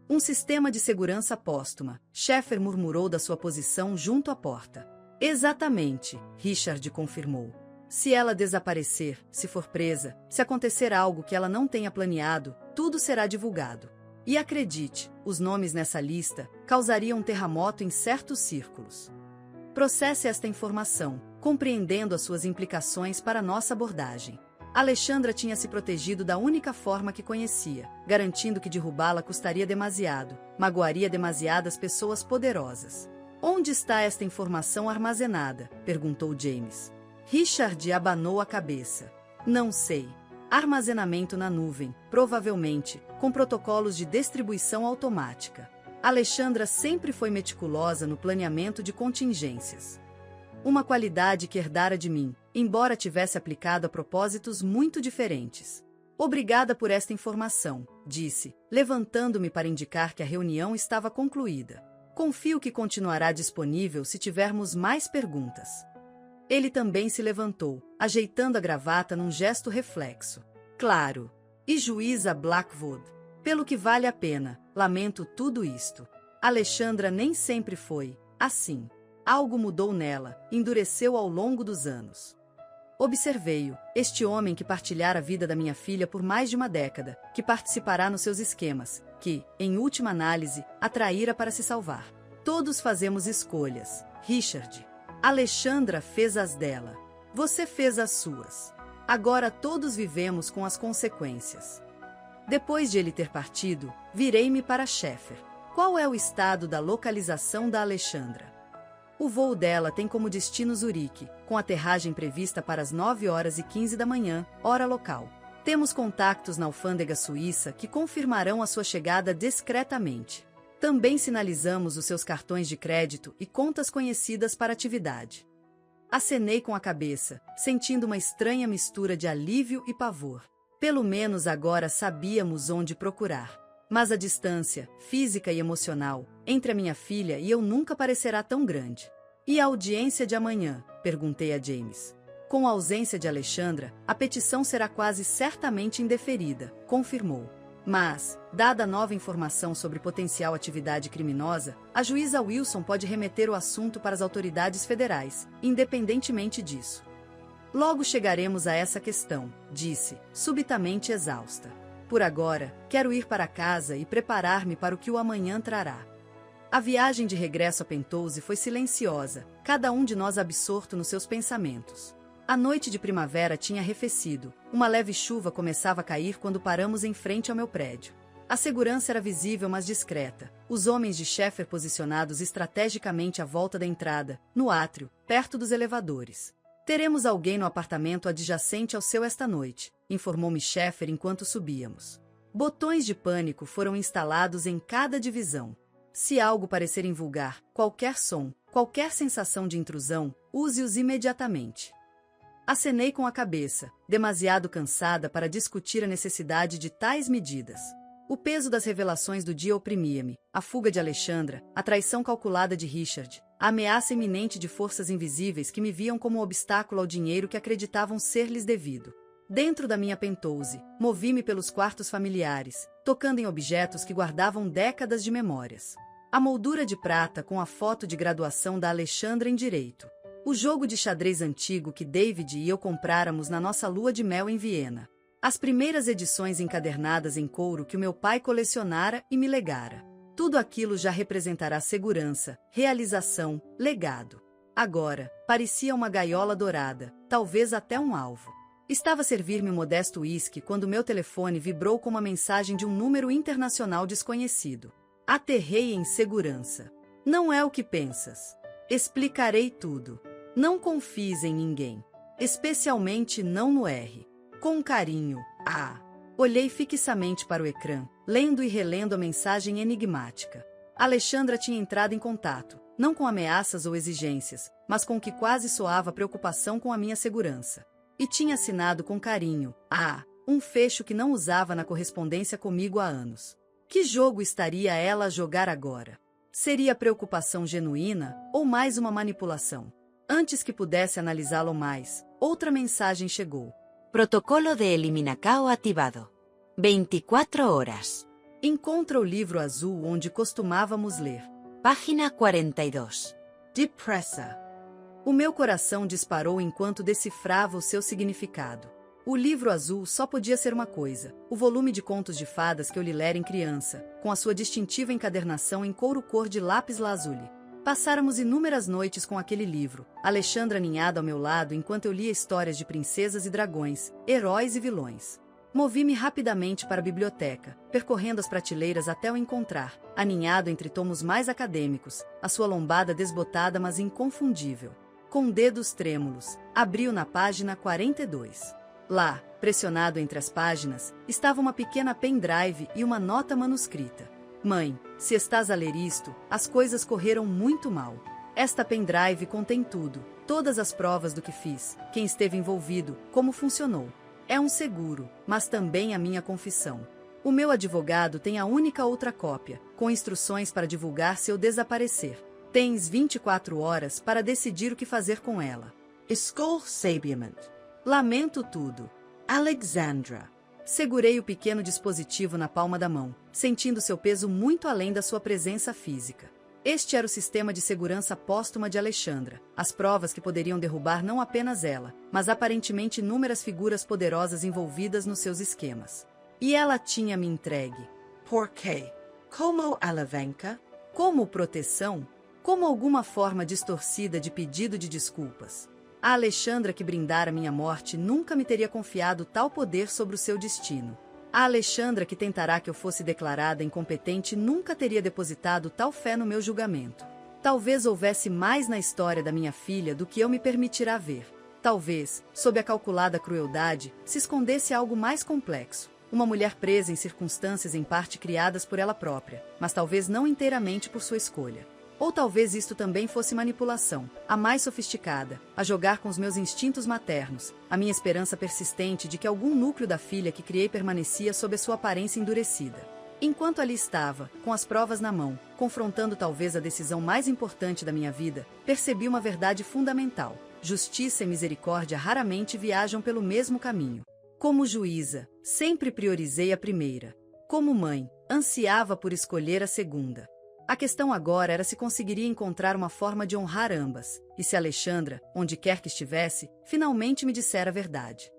Um sistema de segurança póstuma, Sheffer murmurou da sua posição junto à porta. Exatamente, Richard confirmou. Se ela desaparecer, se for presa, se acontecer algo que ela não tenha planeado, tudo será divulgado. E acredite, os nomes nessa lista causariam um terremoto em certos círculos. Processe esta informação, compreendendo as suas implicações para nossa abordagem. Alexandra tinha se protegido da única forma que conhecia, garantindo que derrubá-la custaria demasiado, magoaria demasiadas pessoas poderosas. Onde está esta informação armazenada? Perguntou James. Richard abanou a cabeça. Não sei. Armazenamento na nuvem, provavelmente, com protocolos de distribuição automática. Alexandra sempre foi meticulosa no planeamento de contingências. Uma qualidade que herdara de mim, embora tivesse aplicado a propósitos muito diferentes. Obrigada por esta informação, disse, levantando-me para indicar que a reunião estava concluída. Confio que continuará disponível se tivermos mais perguntas. Ele também se levantou, ajeitando a gravata num gesto reflexo. Claro. E juíza Blackwood? Pelo que vale a pena, lamento tudo isto. Alexandra nem sempre foi assim. Algo mudou nela, endureceu ao longo dos anos. Observei-o, este homem que partilhara a vida da minha filha por mais de uma década, que participará nos seus esquemas, que, em última análise, a traíra para se salvar. Todos fazemos escolhas, Richard. Alexandra fez as dela. Você fez as suas. Agora todos vivemos com as consequências. Depois de ele ter partido, virei-me para Sheffer. Qual é o estado da localização da Alexandra? O voo dela tem como destino Zurique, com aterragem prevista para as 9h15 da manhã, hora local. Temos contactos na alfândega suíça que confirmarão a sua chegada discretamente. Também sinalizamos os seus cartões de crédito e contas conhecidas para atividade. Acenei com a cabeça, sentindo uma estranha mistura de alívio e pavor. Pelo menos agora sabíamos onde procurar. Mas a distância, física e emocional, entre a minha filha e eu nunca parecerá tão grande. E a audiência de amanhã? Perguntei a James. Com a ausência de Alexandra, a petição será quase certamente indeferida, confirmou. Mas, dada a nova informação sobre potencial atividade criminosa, a juíza Wilson pode remeter o assunto para as autoridades federais, independentemente disso. Logo chegaremos a essa questão, disse, subitamente exausta. Por agora, quero ir para casa e preparar-me para o que o amanhã trará. A viagem de regresso a Pentose foi silenciosa, cada um de nós absorto nos seus pensamentos. A noite de primavera tinha arrefecido, uma leve chuva começava a cair quando paramos em frente ao meu prédio. A segurança era visível, mas discreta. Os homens de Sheffer posicionados estrategicamente à volta da entrada, no átrio, perto dos elevadores. Teremos alguém no apartamento adjacente ao seu esta noite, informou-me Sheffer enquanto subíamos. Botões de pânico foram instalados em cada divisão. Se algo parecer invulgar, qualquer som, qualquer sensação de intrusão, use-os imediatamente. Acenei com a cabeça, demasiado cansada para discutir a necessidade de tais medidas. O peso das revelações do dia oprimia-me, a fuga de Alexandra, a traição calculada de Richard, a ameaça iminente de forças invisíveis que me viam como um obstáculo ao dinheiro que acreditavam ser-lhes devido. Dentro da minha penthouse, movi-me pelos quartos familiares, tocando em objetos que guardavam décadas de memórias. A moldura de prata com a foto de graduação da Alexandra em Direito. O jogo de xadrez antigo que David e eu compráramos na nossa lua de mel em Viena. As primeiras edições encadernadas em couro que o meu pai colecionara e me legara. Tudo aquilo já representará segurança, realização, legado. Agora, parecia uma gaiola dourada, talvez até um alvo. Estava a servir-me um modesto uísque quando meu telefone vibrou com uma mensagem de um número internacional desconhecido. Aterrei em segurança. Não é o que pensas. Explicarei tudo. Não confies em ninguém. Especialmente não no R. Com carinho, Olhei fixamente para o ecrã, lendo e relendo a mensagem enigmática. Alexandra tinha entrado em contato, não com ameaças ou exigências, mas com o que quase soava preocupação com a minha segurança. E tinha assinado com carinho, um fecho que não usava na correspondência comigo há anos. Que jogo estaria ela a jogar agora? Seria preocupação genuína ou mais uma manipulação? Antes que pudesse analisá-lo mais, outra mensagem chegou. Protocolo de Eliminacao ativado. 24 horas. Encontra o livro azul onde costumávamos ler. Página 42. Depressa. O meu coração disparou enquanto decifrava o seu significado. O livro azul só podia ser uma coisa, o volume de contos de fadas que eu lhe lera em criança, com a sua distintiva encadernação em couro cor de lápis lazuli. Passáramos inúmeras noites com aquele livro, Alexandra aninhada ao meu lado enquanto eu lia histórias de princesas e dragões, heróis e vilões. Movi-me rapidamente para a biblioteca, percorrendo as prateleiras até o encontrar, aninhado entre tomos mais acadêmicos, a sua lombada desbotada mas inconfundível. Com dedos trêmulos, abriu na página 42. Lá, pressionado entre as páginas, estava uma pequena pendrive e uma nota manuscrita. Mãe, se estás a ler isto, as coisas correram muito mal. Esta pendrive contém tudo, todas as provas do que fiz, quem esteve envolvido, como funcionou. É um seguro, mas também a minha confissão. O meu advogado tem a única outra cópia, com instruções para divulgar se eu desaparecer. Tens 24 horas para decidir o que fazer com ela. Skol Sabiament. Lamento tudo. Alexandra. Segurei o pequeno dispositivo na palma da mão, sentindo seu peso muito além da sua presença física. Este era o sistema de segurança póstuma de Alexandra, as provas que poderiam derrubar não apenas ela, mas aparentemente inúmeras figuras poderosas envolvidas nos seus esquemas. E ela tinha me entregue. Por quê? Como alavanca? Como proteção? Como alguma forma distorcida de pedido de desculpas. A Alexandra que brindara minha morte nunca me teria confiado tal poder sobre o seu destino. A Alexandra que tentará que eu fosse declarada incompetente nunca teria depositado tal fé no meu julgamento. Talvez houvesse mais na história da minha filha do que eu me permitirá ver. Talvez, sob a calculada crueldade, se escondesse algo mais complexo. Uma mulher presa em circunstâncias em parte criadas por ela própria, mas talvez não inteiramente por sua escolha. Ou talvez isto também fosse manipulação, a mais sofisticada, a jogar com os meus instintos maternos, a minha esperança persistente de que algum núcleo da filha que criei permanecia sob a sua aparência endurecida. Enquanto ali estava, com as provas na mão, confrontando talvez a decisão mais importante da minha vida, percebi uma verdade fundamental. Justiça e misericórdia raramente viajam pelo mesmo caminho. Como juíza, sempre priorizei a primeira. Como mãe, ansiava por escolher a segunda. A questão agora era se conseguiria encontrar uma forma de honrar ambas, e se Alexandra, onde quer que estivesse, finalmente me dissera a verdade.